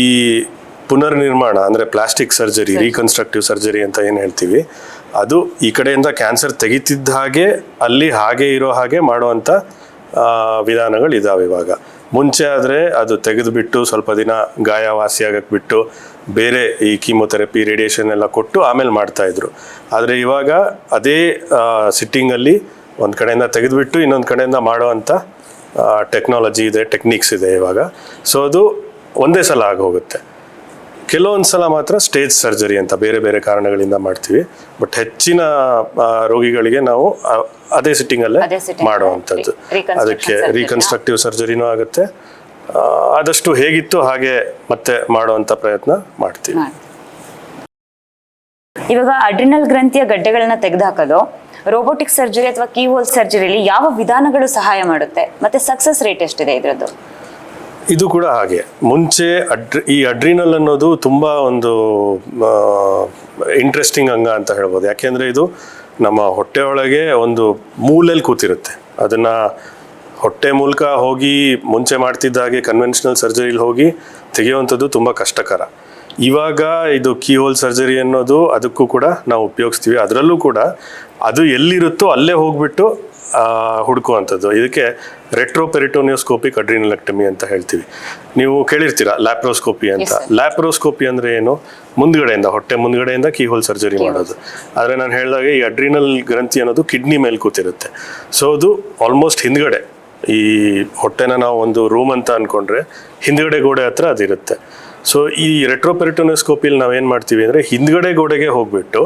ಪುನರ್ನಿರ್ಮಾಣ ಅಂದರೆ ಪ್ಲಾಸ್ಟಿಕ್ ಸರ್ಜರಿ, ರೀಕನ್ಸ್ಟ್ರಕ್ಟಿವ್ ಸರ್ಜರಿ ಅಂತ ಏನು ಹೇಳ್ತೀವಿ, ಅದು ಈ ಕಡೆಯಿಂದ ಕ್ಯಾನ್ಸರ್ ತೆಗಿತಿದ್ದ ಹಾಗೆ ಅಲ್ಲಿ ಹಾಗೆ ಇರೋ ಹಾಗೆ ಮಾಡುವಂಥ ವಿಧಾನಗಳು ಇದಾವೆ. ಇವಾಗ ಮುಂಚೆ ಆದರೆ ಅದು ತೆಗೆದುಬಿಟ್ಟು ಸ್ವಲ್ಪ ದಿನ ಗಾಯ ವಾಸಿಯಾಗಕ್ಕೆ ಬಿಟ್ಟು ಬೇರೆ ಈ ಕೀಮೊಥೆರಪಿ, ರೇಡಿಯೇಷನ್ ಎಲ್ಲ ಕೊಟ್ಟು ಆಮೇಲೆ ಮಾಡ್ತಾಯಿದ್ರು. ಆದರೆ ಇವಾಗ ಅದೇ ಸಿಟ್ಟಿಂಗಲ್ಲಿ ಒಂದು ಕಡೆಯಿಂದ ತೆಗೆದುಬಿಟ್ಟು ಇನ್ನೊಂದು ಕಡೆಯಿಂದ ಮಾಡೋವಂಥ ಟೆಕ್ನಾಲಜಿ ಇದೆ, ಟೆಕ್ನಿಕ್ಸ್ ಇದೆ ಇವಾಗ. ಸೊ ಅದು ಒಂದೇ ಸಲ ಆಗೋಗುತ್ತೆ. ಕೆಲವೊಂದು ಸಲ ಮಾತ್ರ ಸ್ಟೇಜ್ ಸರ್ಜರಿ ಅಂತ ಬೇರೆ ಬೇರೆ ಕಾರಣಗಳಿಂದ ಮಾಡ್ತೀವಿ. ಬಟ್ ಹೆಚ್ಚಿನ ರೋಗಿಗಳಿಗೆ ನಾವು ಅದೇ ಸಿಟ್ಟಿಂಗಲ್ಲೇ ಮಾಡುವಂಥದ್ದು. ಅದಕ್ಕೆ ರೀಕನ್ಸ್ಟ್ರಕ್ಟಿವ್ ಸರ್ಜರಿನೂ ಆಗುತ್ತೆ. ಆದಷ್ಟು ಹೇಗಿತ್ತು ಹಾಗೆ ಮತ್ತೆ ಮಾಡುವಂಥ ಪ್ರಯತ್ನ ಮಾಡ್ತೀವಿ. ಇವಾಗ ಅಡ್ರಿನಲ್ ಗ್ರಂಥಿಯ ಗಡ್ಡೆಗಳನ್ನ ತೆಗೆದುಹಾಕೋದು ರೋಬೋಟಿಕ್ ಸರ್ಜರಿ ಅಥವಾ ಕೀಹೋಲ್ ಸರ್ಜರಿಲಿ ಯಾವ ವಿಧಾನಗಳು ಸಹಾಯ ಮಾಡುತ್ತೆ, ಮತ್ತೆ ಸಕ್ಸಸ್ ರೇಟ್ ಎಷ್ಟಿದೆ ಇದರದ್ದು? ಇದು ಕೂಡ ಹಾಗೆ. ಮುಂಚೆ ಈ ಅಡ್ರಿನಲ್ ಅನ್ನೋದು ತುಂಬ ಒಂದು ಇಂಟ್ರೆಸ್ಟಿಂಗ್ ಅಂಗ ಅಂತ ಹೇಳ್ಬೋದು. ಯಾಕೆಂದರೆ ಇದು ನಮ್ಮ ಹೊಟ್ಟೆ ಒಳಗೆ ಒಂದು ಮೂಲೆಯಲ್ಲಿ ಕೂತಿರುತ್ತೆ. ಅದನ್ನು ಹೊಟ್ಟೆ ಮೂಲಕ ಹೋಗಿ ಮುಂಚೆ ಮಾಡ್ತಿದ್ದ ಹಾಗೆ ಕನ್ವೆನ್ಷನಲ್ ಸರ್ಜರಿಲಿ ಹೋಗಿ ತೆಗೆಯುವಂಥದ್ದು ತುಂಬ ಕಷ್ಟಕರ. ಇವಾಗ ಇದು ಕೀಹೋಲ್ ಸರ್ಜರಿ ಅನ್ನೋದು ಅದಕ್ಕೂ ಕೂಡ ನಾವು ಉಪಯೋಗಿಸ್ತೀವಿ. ಅದರಲ್ಲೂ ಕೂಡ ಅದು ಎಲ್ಲಿರುತ್ತೋ ಅಲ್ಲೇ ಹೋಗ್ಬಿಟ್ಟು ಹುಡುಕುವಂಥದ್ದು. ಇದಕ್ಕೆ ರೆಟ್ರೋಪೆರಿಟೋನಿಯೋಸ್ಕೋಪಿಕ್ ಅಡ್ರಿನಲೆಕ್ಟಮಿ ಅಂತ ಹೇಳ್ತೀವಿ. ನೀವು ಕೇಳಿರ್ತೀರಾ ಲ್ಯಾಪ್ರೋಸ್ಕೋಪಿ ಅಂತ. ಲ್ಯಾಪ್ರೋಸ್ಕೋಪಿ ಅಂದರೆ ಏನು? ಮುಂದ್ಗಡೆಯಿಂದ, ಹೊಟ್ಟೆ ಮುಂದ್ಗಡೆಯಿಂದ ಕೀಹೋಲ್ ಸರ್ಜರಿ ಮಾಡೋದು. ಆದರೆ ನಾನು ಹೇಳಿದಾಗ ಈ ಅಡ್ರಿನಲ್ ಗ್ರಂಥಿ ಅನ್ನೋದು ಕಿಡ್ನಿ ಮೇಲೆ ಕೂತಿರುತ್ತೆ. ಸೊ ಅದು ಆಲ್ಮೋಸ್ಟ್ ಹಿಂದ್ಗಡೆ, ಈ ಹೊಟ್ಟೆನ ನಾವು ಒಂದು ರೂಮ್ ಅಂತ ಅಂದ್ಕೊಂಡ್ರೆ ಹಿಂದ್ಗಡೆ ಗೋಡೆ ಹತ್ರ ಅದಿರುತ್ತೆ. ಸೊ ಈ ರೆಟ್ರೋಪೆರಿಟೋನಿಯೋಸ್ಕೋಪಿಲಿ ನಾವೇನು ಮಾಡ್ತೀವಿ ಅಂದರೆ ಹಿಂದ್ಗಡೆ ಗೋಡೆಗೆ ಹೋಗ್ಬಿಟ್ಟು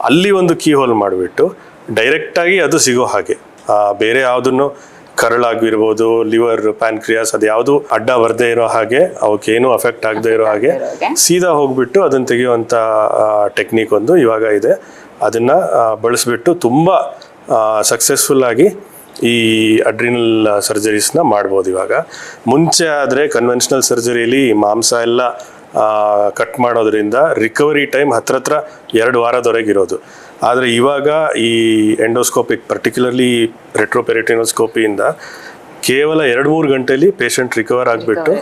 ಅಲ್ಲಿ ಒಂದು ಕೀ ಹೋಲ್ ಮಾಡಿಬಿಟ್ಟು ಡೈರೆಕ್ಟಾಗಿ ಅದು ಸಿಗೋ ಹಾಗೆ, ಬೇರೆ ಯಾವುದನ್ನು ಕರಳಾಗಿರ್ಬೋದು, ಲಿವರ್, ಪ್ಯಾನ್ಕ್ರಿಯಾಸ್, ಅದು ಯಾವುದು ಅಡ್ಡ ಬರದೇ ಇರೋ ಹಾಗೆ, ಅವಕ್ಕೇನು ಅಫೆಕ್ಟ್ ಆಗದೆ ಇರೋ ಹಾಗೆ ಸೀದಾ ಹೋಗ್ಬಿಟ್ಟು ಅದನ್ನು ತೆಗೆಯುವಂಥ ಟೆಕ್ನಿಕ್ ಒಂದು ಇವಾಗ ಇದೆ. ಅದನ್ನು ಬಳಸ್ಬಿಟ್ಟು ತುಂಬ ಸಕ್ಸಸ್ಫುಲ್ ಆಗಿ ಈ ಅಡ್ರಿನಲ್ ಸರ್ಜರೀಸ್ನ ಮಾಡ್ಬೋದು ಇವಾಗ. ಮುಂಚೆ ಆದರೆ ಕನ್ವೆನ್ಷನಲ್ ಸರ್ಜರಿಯಲ್ಲಿ ಮಾಂಸ ಎಲ್ಲ ಕಟ್ ಮಾಡೋದ್ರಿಂದ ರಿಕವರಿ ಟೈಮ್ ಹತ್ರ 2 ವಾರದವರೆಗಿರೋದು. ಆದರೆ ಇವಾಗ ಈ ಎಂಡೋಸ್ಕೋಪಿಕ್, ಪರ್ಟಿಕ್ಯುಲರ್ಲಿ ರೆಟ್ರೋಪೆರಿಟೋನಿಯೋಸ್ಕೋಪಿಯಿಂದ ಕೇವಲ 2-3 ಗಂಟೆಯಲ್ಲಿ ಪೇಷಂಟ್ ರಿಕವರ್ ಆಗಿಬಿಟ್ಟು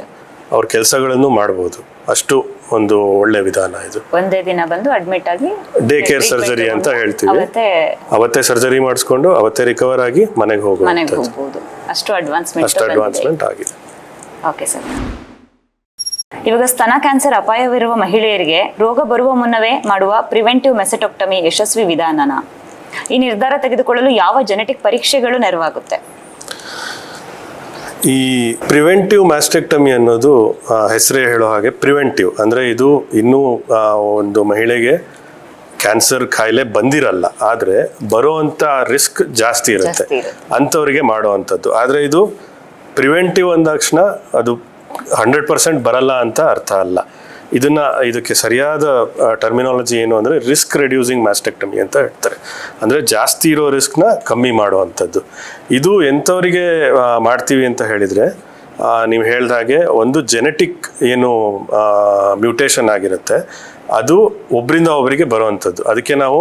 ಅವ್ರ ಕೆಲಸಗಳನ್ನು ಮಾಡ್ಬೋದು. ಅಷ್ಟು ಒಂದು ಒಳ್ಳೆ ವಿಧಾನ ಇದು. ಒಂದೇ ದಿನ ಬಂದು ಅಡ್ಮಿಟ್ ಆಗಿ ಡೇ ಕೇರ್ ಸರ್ಜರಿ ಅಂತ ಹೇಳ್ತೀವಿ. ಅವತ್ತೇ ಸರ್ಜರಿ ಮಾಡಿಸ್ಕೊಂಡು ಅವತ್ತೇ ರಿಕವರ್ ಆಗಿ ಮನೆಗೆ ಹೋಗ್ಬೋದು. ಅಷ್ಟು ಅಡ್ವಾನ್ಸ್ಮೆಂಟ್ ಆಗಿದೆ. Okay sir. ಇವಾಗ ಸ್ತನ ಕ್ಯಾನ್ಸರ್ ಅಪಾಯವಿರುವ ಮಹಿಳೆಯರಿಗೆ ರೋಗ ಬರುವ ಮುನ್ನವೇ ಮಾಡುವ ಪ್ರಿವೆಂಟಿವ್ ಮೆಸೆಟೊಕ್ಟಮಿ ಯಶಸ್ವಿ ವಿಧಾನನ? ಈ ನಿರ್ಧಾರ ತೆಗೆದುಕೊಳ್ಳಲು ಯಾವ ಜೆನೆಟಿಕ್ ಪರೀಕ್ಷೆಗಳು ನೆರವಾಗುತ್ತೆ? ಈ ಪ್ರಿವೆಂಟಿವ್ ಮ್ಯಾಸ್ಟೆಕ್ಟಮಿ ಅನ್ನೋದು ಹೆಸರೇ ಹೇಳೋ ಹಾಗೆ ಪ್ರಿವೆಂಟಿವ್ ಅಂದರೆ ಇದು ಇನ್ನೂ ಒಂದು ಮಹಿಳೆಗೆ ಕ್ಯಾನ್ಸರ್ ಕಾಯಿಲೆ ಬಂದಿರಲ್ಲ, ಆದರೆ ಬರುವಂಥ ರಿಸ್ಕ್ ಜಾಸ್ತಿ ಇರುತ್ತೆ ಅಂಥವ್ರಿಗೆ ಮಾಡುವಂಥದ್ದು. ಆದರೆ ಇದು ಪ್ರಿವೆಂಟಿವ್ ಅಂದಾಕ್ಷಣ ಅದು 100% ಬರಲ್ಲ ಅಂತ ಅರ್ಥ ಅಲ್ಲ. ಇದಕ್ಕೆ ಸರಿಯಾದ ಟರ್ಮಿನಾಲಜಿ ಏನು ಅಂದರೆ ರಿಸ್ಕ್ ರೆಡ್ಯೂಸಿಂಗ್ ಮ್ಯಾಸ್ಟೆಕ್ಟಮಿ ಅಂತ ಹೇಳ್ತಾರೆ. ಅಂದರೆ ಜಾಸ್ತಿ ಇರೋ ರಿಸ್ಕ್ನ ಕಮ್ಮಿ ಮಾಡುವಂಥದ್ದು. ಇದು ಎಂಥವರಿಗೆ ಮಾಡ್ತೀವಿ ಅಂತ ಹೇಳಿದರೆ, ನೀವು ಹೇಳ್ದಾಗೆ ಒಂದು ಜೆನೆಟಿಕ್ ಏನು ಮ್ಯೂಟೇಷನ್ ಆಗಿರುತ್ತೆ ಅದು ಒಬ್ಬರಿಂದ ಒಬ್ಬರಿಗೆ ಬರುವಂಥದ್ದು. ಅದಕ್ಕೆ ನಾವು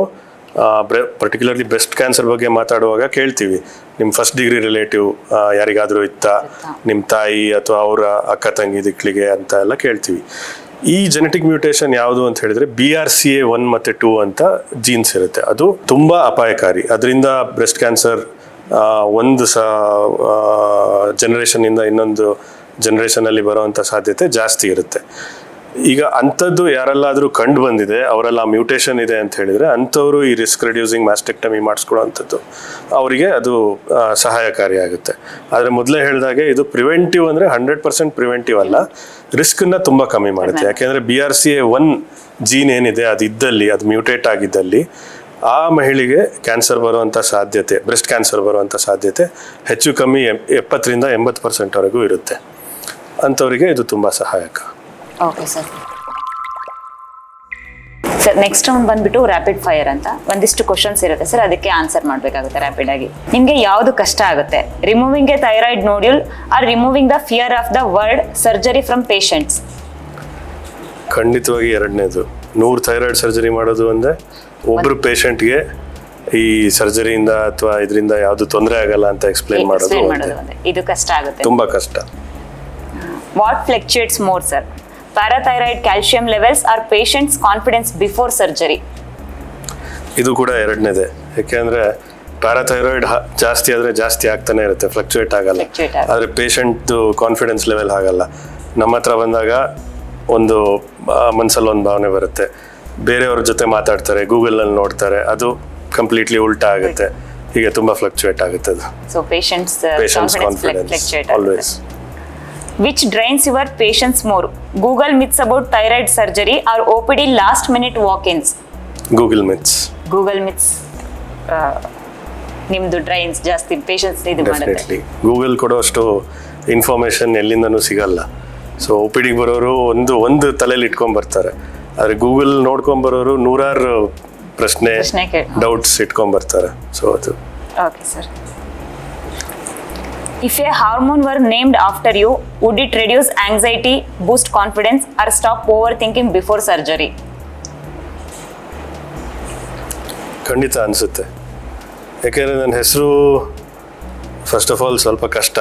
ಪರ್ಟಿಕ್ಯುಲರ್ಲಿ ಬ್ರೆಸ್ಟ್ ಕ್ಯಾನ್ಸರ್ ಬಗ್ಗೆ ಮಾತಾಡುವಾಗ ಕೇಳ್ತೀವಿ, ನಿಮ್ಮ ಫಸ್ಟ್ ಡಿಗ್ರಿ ರಿಲೇಟಿವ್ ಯಾರಿಗಾದರೂ ಇತ್ತಾ, ನಿಮ್ಮ ತಾಯಿ ಅಥವಾ ಅವರ ಅಕ್ಕ ತಂಗಿ ದಿಕ್ಳಿಗೆ ಅಂತ ಎಲ್ಲ ಕೇಳ್ತೀವಿ. ಈ ಜೆನೆಟಿಕ್ ಮ್ಯೂಟೇಷನ್ ಯಾವುದು ಅಂತ ಹೇಳಿದ್ರೆ BRCA1 ಮತ್ತು 2 ಅಂತ ಜೀನ್ಸ್ ಇರುತ್ತೆ. ಅದು ತುಂಬ ಅಪಾಯಕಾರಿ. ಅದರಿಂದ ಬ್ರೆಸ್ಟ್ ಕ್ಯಾನ್ಸರ್ ಒಂದು ಜನರೇಷನ್ನಿಂದ ಇನ್ನೊಂದು ಜನರೇಷನಲ್ಲಿ ಬರೋವಂಥ ಸಾಧ್ಯತೆ ಜಾಸ್ತಿ ಇರುತ್ತೆ. ಈಗ ಅಂಥದ್ದು ಯಾರೆಲ್ಲಾದರೂ ಕಂಡು ಬಂದಿದೆ, ಅವರೆಲ್ಲ ಮ್ಯೂಟೇಷನ್ ಇದೆ ಅಂತ ಹೇಳಿದರೆ ಅಂಥವರು ಈ ರಿಸ್ಕ್ ರೆಡ್ಯೂಸಿಂಗ್ ಮ್ಯಾಸ್ಟೆಕ್ಟಮಿ ಮಾಡಿಸ್ಕೊಳ್ಳೋವಂಥದ್ದು ಅವರಿಗೆ ಅದು ಸಹಾಯಕಾರಿಯಾಗುತ್ತೆ. ಆದರೆ ಮೊದಲೇ ಹೇಳಿದಾಗೆ ಇದು ಪ್ರಿವೆಂಟಿವ್ ಅಂದರೆ 100% ಪ್ರಿವೆಂಟಿವ್ ಅಲ್ಲ. ರಿಸ್ಕನ್ನ ತುಂಬ ಕಮ್ಮಿ ಮಾಡುತ್ತೆ. ಯಾಕೆಂದರೆ BRCA1 ಜೀನ್ ಏನಿದೆ ಅದು ಇದ್ದಲ್ಲಿ, ಅದು ಮ್ಯೂಟೇಟ್ ಆಗಿದ್ದಲ್ಲಿ ಆ ಮಹಿಳೆಗೆ ಕ್ಯಾನ್ಸರ್ ಬರುವಂಥ ಸಾಧ್ಯತೆ, ಬ್ರೆಸ್ಟ್ ಕ್ಯಾನ್ಸರ್ ಬರುವಂಥ ಸಾಧ್ಯತೆ ಹೆಚ್ಚು ಕಮ್ಮಿ 70% 80% ಇರುತ್ತೆ. ಅಂಥವರಿಗೆ ಇದು ತುಂಬ ಸಹಾಯಕ. Okay sir. Sir next round ಬಂದ್ಬಿಟ್ಟು ರ್ಯಾಪಿಡ್ ಫೈರ್ ಅಂತ ಒಂದಿಷ್ಟು ಕ್ವಶನ್ಸ್ ಇರುತ್ತೆ ಸರ್, ಅದಕ್ಕೆ ಆನ್ಸರ್ ಮಾಡಬೇಕಾಗುತ್ತೆ ರ್ಯಾಪಿಡ್ ಆಗಿ. ನಿಮಗೆ ಯಾವುದು ಕಷ್ಟ ಆಗುತ್ತೆ? Removing a thyroid nodule or removing the fear of the word surgery from patients? ಖಂಡಿತವಾಗಿ ಎರಡನೇದು. 100 ಥೈರಾಯ್ಡ್ ಸರ್ಜರಿ ಮಾಡೋದು ಅಂದರೆ ಒಬ್ಬರು ಪೇಷಂಟ್ಗೆ ಈ ಸರ್ಜರಿಯಿಂದ ಅಥವಾ ಇದರಿಂದ ಯಾವುದು ತೊಂದರೆ ಆಗಲ್ಲ ಅಂತ ಎಕ್ಸ್ಪ್ಲೈನ್ ಮಾಡೋದು ಇದು ಕಷ್ಟ ಆಗುತ್ತೆ, ತುಂಬ ಕಷ್ಟ. What fluctuates more sir, parathyroid calcium levels or patients confidence before surgery? ಇದು ಕೂಡ ಎರಡನೇದೇ. ಯಾಕೆಂದರೆ ಪ್ಯಾರಾಥೈರಾಯ್ಡ್ ಜಾಸ್ತಿ ಆದರೆ ಜಾಸ್ತಿ ಆಗ್ತಾನೆ ಇರುತ್ತೆ, ಫ್ಲಕ್ಚುಯೇಟ್ ಆಗಲ್ಲ. ಆದರೆ ಪೇಷಂಟ್ದು ಕಾನ್ಫಿಡೆನ್ಸ್ ಲೆವೆಲ್ ಆಗಲ್ಲ. ನಮ್ಮ ಹತ್ರ ಬಂದಾಗ ಒಂದು ಮನಸ್ಸಲ್ಲಿ ಒಂದು ಭಾವನೆ ಬರುತ್ತೆ, ಬೇರೆಯವ್ರ ಜೊತೆ ಮಾತಾಡ್ತಾರೆ, ಗೂಗಲ್ನಲ್ಲಿ ನೋಡ್ತಾರೆ, ಅದು ಕಂಪ್ಲೀಟ್ಲಿ ಉಲ್ಟಾ ಆಗುತ್ತೆ. ಹೀಗೆ ತುಂಬ ಫ್ಲಕ್ಚುಯೇಟ್ ಆಗುತ್ತೆ ಅದು. So patients confidence always. Which drains your patients more? Google myths about thyroid surgery or OPD last minute walk-ins? Google myths. Google myths ನಿಮ್ದು ಡ್ರೈನ್ಸ್ ಜಾಸ್ತಿ ಪೇಷಂಟ್ಸ್ ಇದು ಮಾಡುತ್ತೆ. ಡೆಫಿನೆಟ್ಲಿ ಗೂಗಲ್ ಕೊಡೋಷ್ಟು ಇನ್ಫಾರ್ಮೇಷನ್ ಎಲ್ಲಿಂದನೂ ಸಿಗಲ್ಲ. ಸೊ OPD ಬರೋರು ಒಂದು ತಲೆಯಲ್ಲಿ ಇಟ್ಕೊಂಡ್ ಬರ್ತಾರೆ, ಆದರೆ ಗೂಗಲ್ ನೋಡ್ಕೊಂಡ್ ಬರೋರು ನೂರಾರು ಪ್ರಶ್ನೆ ಡೌಟ್ಸ್ ಇಟ್ಕೊಂಡ್ ಬರ್ತಾರೆ. ಸೊ ಅದು okay sir. If a hormone were named after you, would it reduce anxiety, boost confidence, or stop overthinking before surgery? ಖಂಡಿತ ಅನಿಸುತ್ತೆ. ಯಾಕೆಂದರೆ ನನ್ನ ಹೆಸರು ಫಸ್ಟ್ ಆಫ್ ಆಲ್ ಸ್ವಲ್ಪ ಕಷ್ಟ,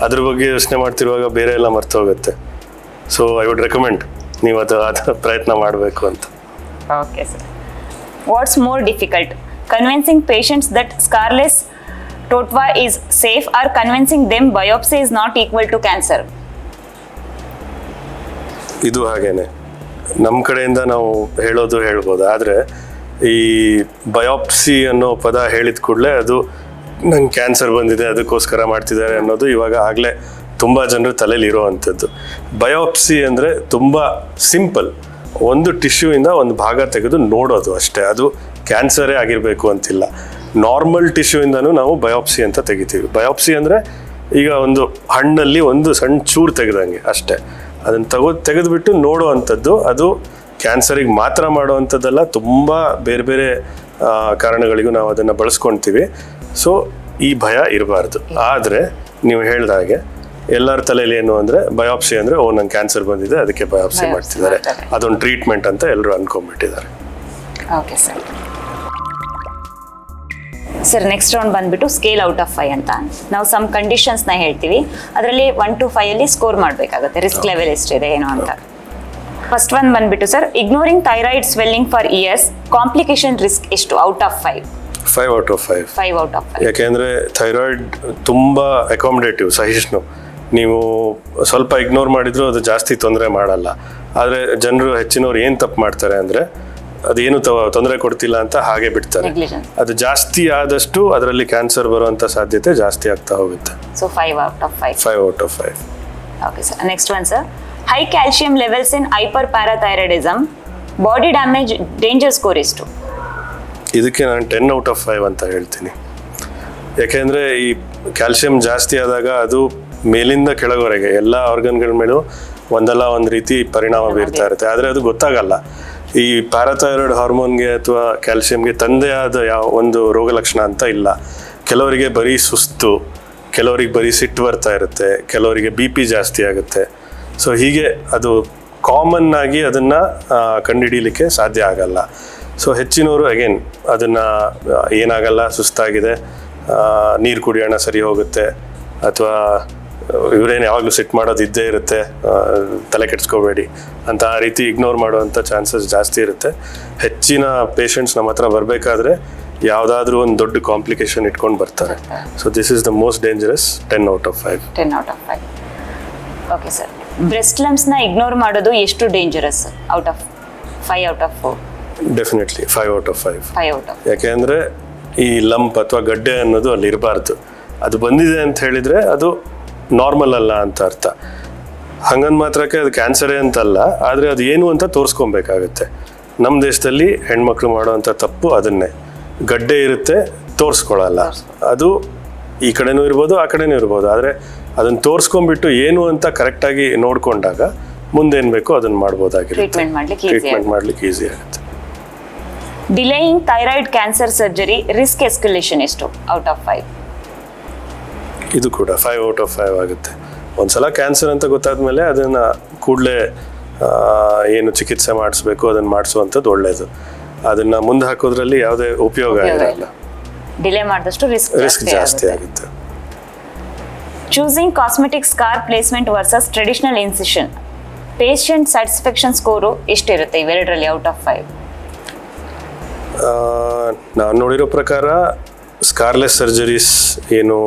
ಅದ್ರ ಬಗ್ಗೆ ಯೋಚನೆ ಮಾಡ್ತಿರುವಾಗ ಬೇರೆ ಎಲ್ಲ ಮರ್ತೋಗುತ್ತೆ. ಸೊ ಐ ವುಡ್ ರೆಕಮೆಂಡ್ ನೀವು ಅದು ಪ್ರಯತ್ನ ಮಾಡಬೇಕು ಅಂತ. Okay sir. What's more difficult, convincing patients that scarless Totva is safe or convincing them biopsy is not equal to cancer? ಇದು ಹಾಗೇನೆ ನಮ್ಮ ಕಡೆಯಿಂದ ನಾವು ಹೇಳ್ಬೋದು, ಆದರೆ ಈ ಬಯೋಪ್ಸಿ ಅನ್ನೋ ಪದ ಹೇಳಿದ ಕೂಡಲೇ ಅದು ನಂಗೆ ಕ್ಯಾನ್ಸರ್ ಬಂದಿದೆ ಅದಕ್ಕೋಸ್ಕರ ಮಾಡ್ತಿದ್ದಾರೆ ಅನ್ನೋದು ಇವಾಗ ಆಗಲೇ ತುಂಬ ಜನರ ತಲೆಯಲ್ಲಿ ಇರೋವಂಥದ್ದು. ಬಯೋಪ್ಸಿ ಅಂದರೆ ತುಂಬ ಸಿಂಪಲ್, ಒಂದು ಟಿಶ್ಯೂಯಿಂದ ಒಂದು ಭಾಗ ತೆಗೆದು ನೋಡೋದು ಅಷ್ಟೇ. ಅದು ಕ್ಯಾನ್ಸರೇ ಆಗಿರಬೇಕು ಅಂತಿಲ್ಲ. ನಾರ್ಮಲ್ ಟಿಶ್ಯೂಯಿಂದನೂ ನಾವು ಬಯೋಪ್ಸಿ ಅಂತ ತೆಗಿತೀವಿ. ಬಯೋಪ್ಸಿ ಅಂದರೆ ಈಗ ಒಂದು ಹಣ್ಣಲ್ಲಿ ಒಂದು ಸಣ್ಣ ಚೂರು ತೆಗೆದಂಗೆ ಅಷ್ಟೇ. ಅದನ್ನು ತೆಗೆದುಬಿಟ್ಟು ನೋಡೋ ಅಂಥದ್ದು. ಅದು ಕ್ಯಾನ್ಸರಿಗೆ ಮಾತ್ರ ಮಾಡೋ ಅಂಥದ್ದಲ್ಲ, ತುಂಬ ಬೇರೆ ಬೇರೆ ಕಾರಣಗಳಿಗೂ ನಾವು ಅದನ್ನು ಬಳಸ್ಕೊಳ್ತೀವಿ. ಸೊ ಈ ಭಯ ಇರಬಾರ್ದು. ಆದರೆ ನೀವು ಹೇಳ್ದ ಹಾಗೆ ಎಲ್ಲರ ತಲೆಯಲ್ಲಿ ಏನು ಅಂದರೆ ಬಯೋಪ್ಸಿ ಅಂದರೆ ನಂಗೆ ಕ್ಯಾನ್ಸರ್ ಬಂದಿದೆ ಅದಕ್ಕೆ ಬಯೋಪ್ಸಿ ಮಾಡ್ತಿದ್ದಾರೆ, ಅದೊಂದು ಟ್ರೀಟ್ಮೆಂಟ್ ಅಂತ ಎಲ್ಲರೂ ಅನ್ಕೊಂಡ್ಬಿಟ್ಟಿದ್ದಾರೆ. Okay sir. Sir next round ಬಂದ್ಬಿಟ್ಟು ಸ್ಕೇಲ್ ಔಟ್ ಆಫ್ 5 ಅಂತ. ನಾವು ಸಮ್ ಕಂಡೀಷನ್ಸ್ನ ಹೇಳ್ತೀವಿ, ಅದರಲ್ಲಿ 1 to 5 ಅಲ್ಲಿ ಸ್ಕೋರ್ ಮಾಡಬೇಕಾಗುತ್ತೆ, ರಿಸ್ಕ್ ಲೆವೆಲ್ ಎಷ್ಟಿದೆ ಏನು ಅಂತ. ಫಸ್ಟ್ ಒನ್ ಬಂದ್ಬಿಟ್ಟು sir, ignoring thyroid swelling for years, complication risk ಎಷ್ಟು out of 5? 5 out of 5. 5 out of 5. ಯಾಕೆಂದರೆ ಥೈರಾಯ್ಡ್ ತುಂಬ ಅಕಾಮಡೇಟಿವ್, ಸಹಿಷ್ಣು. ನೀವು ಸ್ವಲ್ಪ ಇಗ್ನೋರ್ ಮಾಡಿದ್ರು ಅದು ಜಾಸ್ತಿ ತೊಂದರೆ ಮಾಡಲ್ಲ. ಆದರೆ ಜನರು ಹೆಚ್ಚಿನವ್ರು ಏನು ತಪ್ಪು ಮಾಡ್ತಾರೆ ಅಂದರೆ ಅದೇನು ತೊಂದರೆ ಕೊಡ್ತಿಲ್ಲ ಅಂತ ಹಾಗೆ ಬಿಡ್ತಾರೆ. ಅದು ಜಾಸ್ತಿ ಆದಷ್ಟು ಅದರಲ್ಲಿ ಕ್ಯಾನ್ಸರ್ ಬರುವಂಥ ಸಾಧ್ಯತೆ ಜಾಸ್ತಿ ಆಗ್ತಾ ಹೋಗುತ್ತೆ. So 5 out of 5. 5 out of 5. Okay sir. Next one sir, high calcium levels in hyperparathyroidism, body damage danger score ಎಷ್ಟು? ಇದಕ್ಕೆ ನಾನು 10 out of 5 ಅಂತ ಹೇಳ್ತೀನಿ. ಯಾಕೆಂದರೆ ಈ ಕ್ಯಾಲ್ಸಿಯಂ ಜಾಸ್ತಿ ಆದಾಗ ಅದು ಮೇಲಿಂದ ಕೆಳಗವರೆಗೆ ಎಲ್ಲ ಆರ್ಗನ್ಗಳ ಮೇಲೂ ಒಂದಲ್ಲ ಒಂದು ರೀತಿ ಪರಿಣಾಮ ಬೀರ್ತಾ ಇರುತ್ತೆ. ಆದರೆ ಅದು ಗೊತ್ತಾಗಲ್ಲ. ಈ ಪ್ಯಾರಾಥೈರಾಯ್ಡ್ ಹಾರ್ಮೋನ್ಗೆ ಅಥವಾ ಕ್ಯಾಲ್ಸಿಯಂಗೆ ತಂದೆ ಆದ ಯಾವ ಒಂದು ರೋಗ ಲಕ್ಷಣ ಅಂತ ಇಲ್ಲ. ಕೆಲವರಿಗೆ ಬರೀ ಸುಸ್ತು, ಕೆಲವರಿಗೆ ಬರೀ ಸಿಟ್ಟು ಬರ್ತಾ ಇರುತ್ತೆ, ಕೆಲವರಿಗೆ BP ಜಾಸ್ತಿ ಆಗುತ್ತೆ. ಸೊ ಹೀಗೆ ಅದು ಕಾಮನ್ ಆಗಿ ಅದನ್ನು ಕಂಡುಹಿಡೀಲಿಕ್ಕೆ ಸಾಧ್ಯ ಆಗಲ್ಲ. ಸೊ ಹೆಚ್ಚಿನವರು ಅಗೇನ್ ಅದನ್ನು ಏನಾಗಲ್ಲ, ಸುಸ್ತಾಗಿದೆ, ನೀರು ಕುಡಿಯೋಣ ಸರಿ ಹೋಗುತ್ತೆ, ಅಥವಾ ಇವರೇನು ಯಾವಾಗಲೂ ಸಿಟ್ ಮಾಡೋದು ಇದ್ದೇ ಇರುತ್ತೆ, ತಲೆ ಕೆಡಿಸ್ಕೋಬೇಡಿ ಅಂತ ಆ ರೀತಿ ಇಗ್ನೋರ್ ಮಾಡುವಂಥ ಚಾನ್ಸಸ್ ಜಾಸ್ತಿ ಇರುತ್ತೆ. ಹೆಚ್ಚಿನ ಪೇಷಂಟ್ಸ್ ನಮ್ಮ ಹತ್ರ ಬರಬೇಕಾದ್ರೆ ಯಾವುದಾದ್ರೂ ಒಂದು ದೊಡ್ಡ ಕಾಂಪ್ಲಿಕೇಶನ್ ಇಟ್ಕೊಂಡು ಬರ್ತಾರೆ. So this is the most dangerous. 10 out of 5. 10 out of 5. Okay sir. Breast ಲಂಪ್ಸ್ನ ಇಗ್ನೋರ್ ಮಾಡೋದು ಎಷ್ಟು dangerous out of 5 out of 4? Definitely 5 out of 5. 5 out of 5. ಯಾಕೆಂದರೆ ಈ ಲಂಪ್ ಅಥವಾ ಗಡ್ಡೆ ಅನ್ನೋದು ಅಲ್ಲಿ ಇರಬಾರ್ದು. ಅದು ಬಂದಿದೆ ಅಂತ ಹೇಳಿದರೆ ಅದು ನಾರ್ಮಲ್ ಅಲ್ಲ ಅಂತ ಅರ್ಥ. ಹಂಗಂದ್ ಮಾತ್ರಕ್ಕೆ ಅದು ಕ್ಯಾನ್ಸರೇ ಅಂತಲ್ಲ, ಆದರೆ ಅದು ಏನು ಅಂತ ತೋರಿಸ್ಕೊಬೇಕಾಗತ್ತೆ. ನಮ್ಮ ದೇಶದಲ್ಲಿ ಹೆಣ್ಮಕ್ಳು ಮಾಡೋವಂಥ ತಪ್ಪು ಅದನ್ನೇ, ಗಡ್ಡೆ ಇರುತ್ತೆ ತೋರಿಸ್ಕೊಳ್ಳಲ್ಲ. ಅದು ಈ ಕಡೆನೂ ಇರ್ಬೋದು ಆ ಕಡೆನೂ ಇರ್ಬೋದು, ಆದರೆ ಅದನ್ನು ತೋರಿಸ್ಕೊಂಡ್ಬಿಟ್ಟು ಏನು ಅಂತ ಕರೆಕ್ಟಾಗಿ ನೋಡಿಕೊಂಡಾಗ ಮುಂದೇನು ಬೇಕೋ ಅದನ್ನು ಮಾಡ್ಬೋದಾಗಿರುತ್ತೆ. ಟ್ರೀಟ್ಮೆಂಟ್ ಮಾಡ್ಲಿಕ್ಕೆ ಈಸಿ ಆಗುತ್ತೆ. Delaying thyroid cancer surgery risk escalation ಎಷ್ಟು ಔಟ್ ಆಫ್ 5? ಇದು ಕೂಡ 5 ಔಟ್ ಆಫ್ 5 ಆಗುತ್ತೆ. ಒಂದ್ಸಲ ಕ್ಯಾನ್ಸರ್ ಅಂತ ಗೊತ್ತಾದ್ಮೇಲೆ ಅದನ್ನು ಕೂಡಲೇ ಏನು ಚಿಕಿತ್ಸೆ ಮಾಡಿಸ್ಬೇಕು ಅದನ್ನು ಮಾಡಿಸುವಂಥದ್ದು ಒಳ್ಳೆಯದು. ಅದನ್ನು ಮುಂದೆ ಹಾಕೋದ್ರಲ್ಲಿ ಯಾವುದೇ ಉಪಯೋಗ ಇರಲ್ಲ. ಡಿಲೇ ಮಾಡಿದಷ್ಟು ರಿಸ್ಕ್ ಜಾಸ್ತಿ ಆಗುತ್ತೆ. Choosing cosmetic scar placement versus traditional incision, patient satisfaction score ಎಷ್ಟಿರುತ್ತೆ ಇವೆರಡರಲ್ಲಿ ಔಟ್ ಆಫ್ 5? ನಾನು ನೋಡಿರೋ ಪ್ರಕಾರ ಸ್ಕಾರ್ಲೆಸ್ ಸರ್ಜರೀಸ್ ಏನು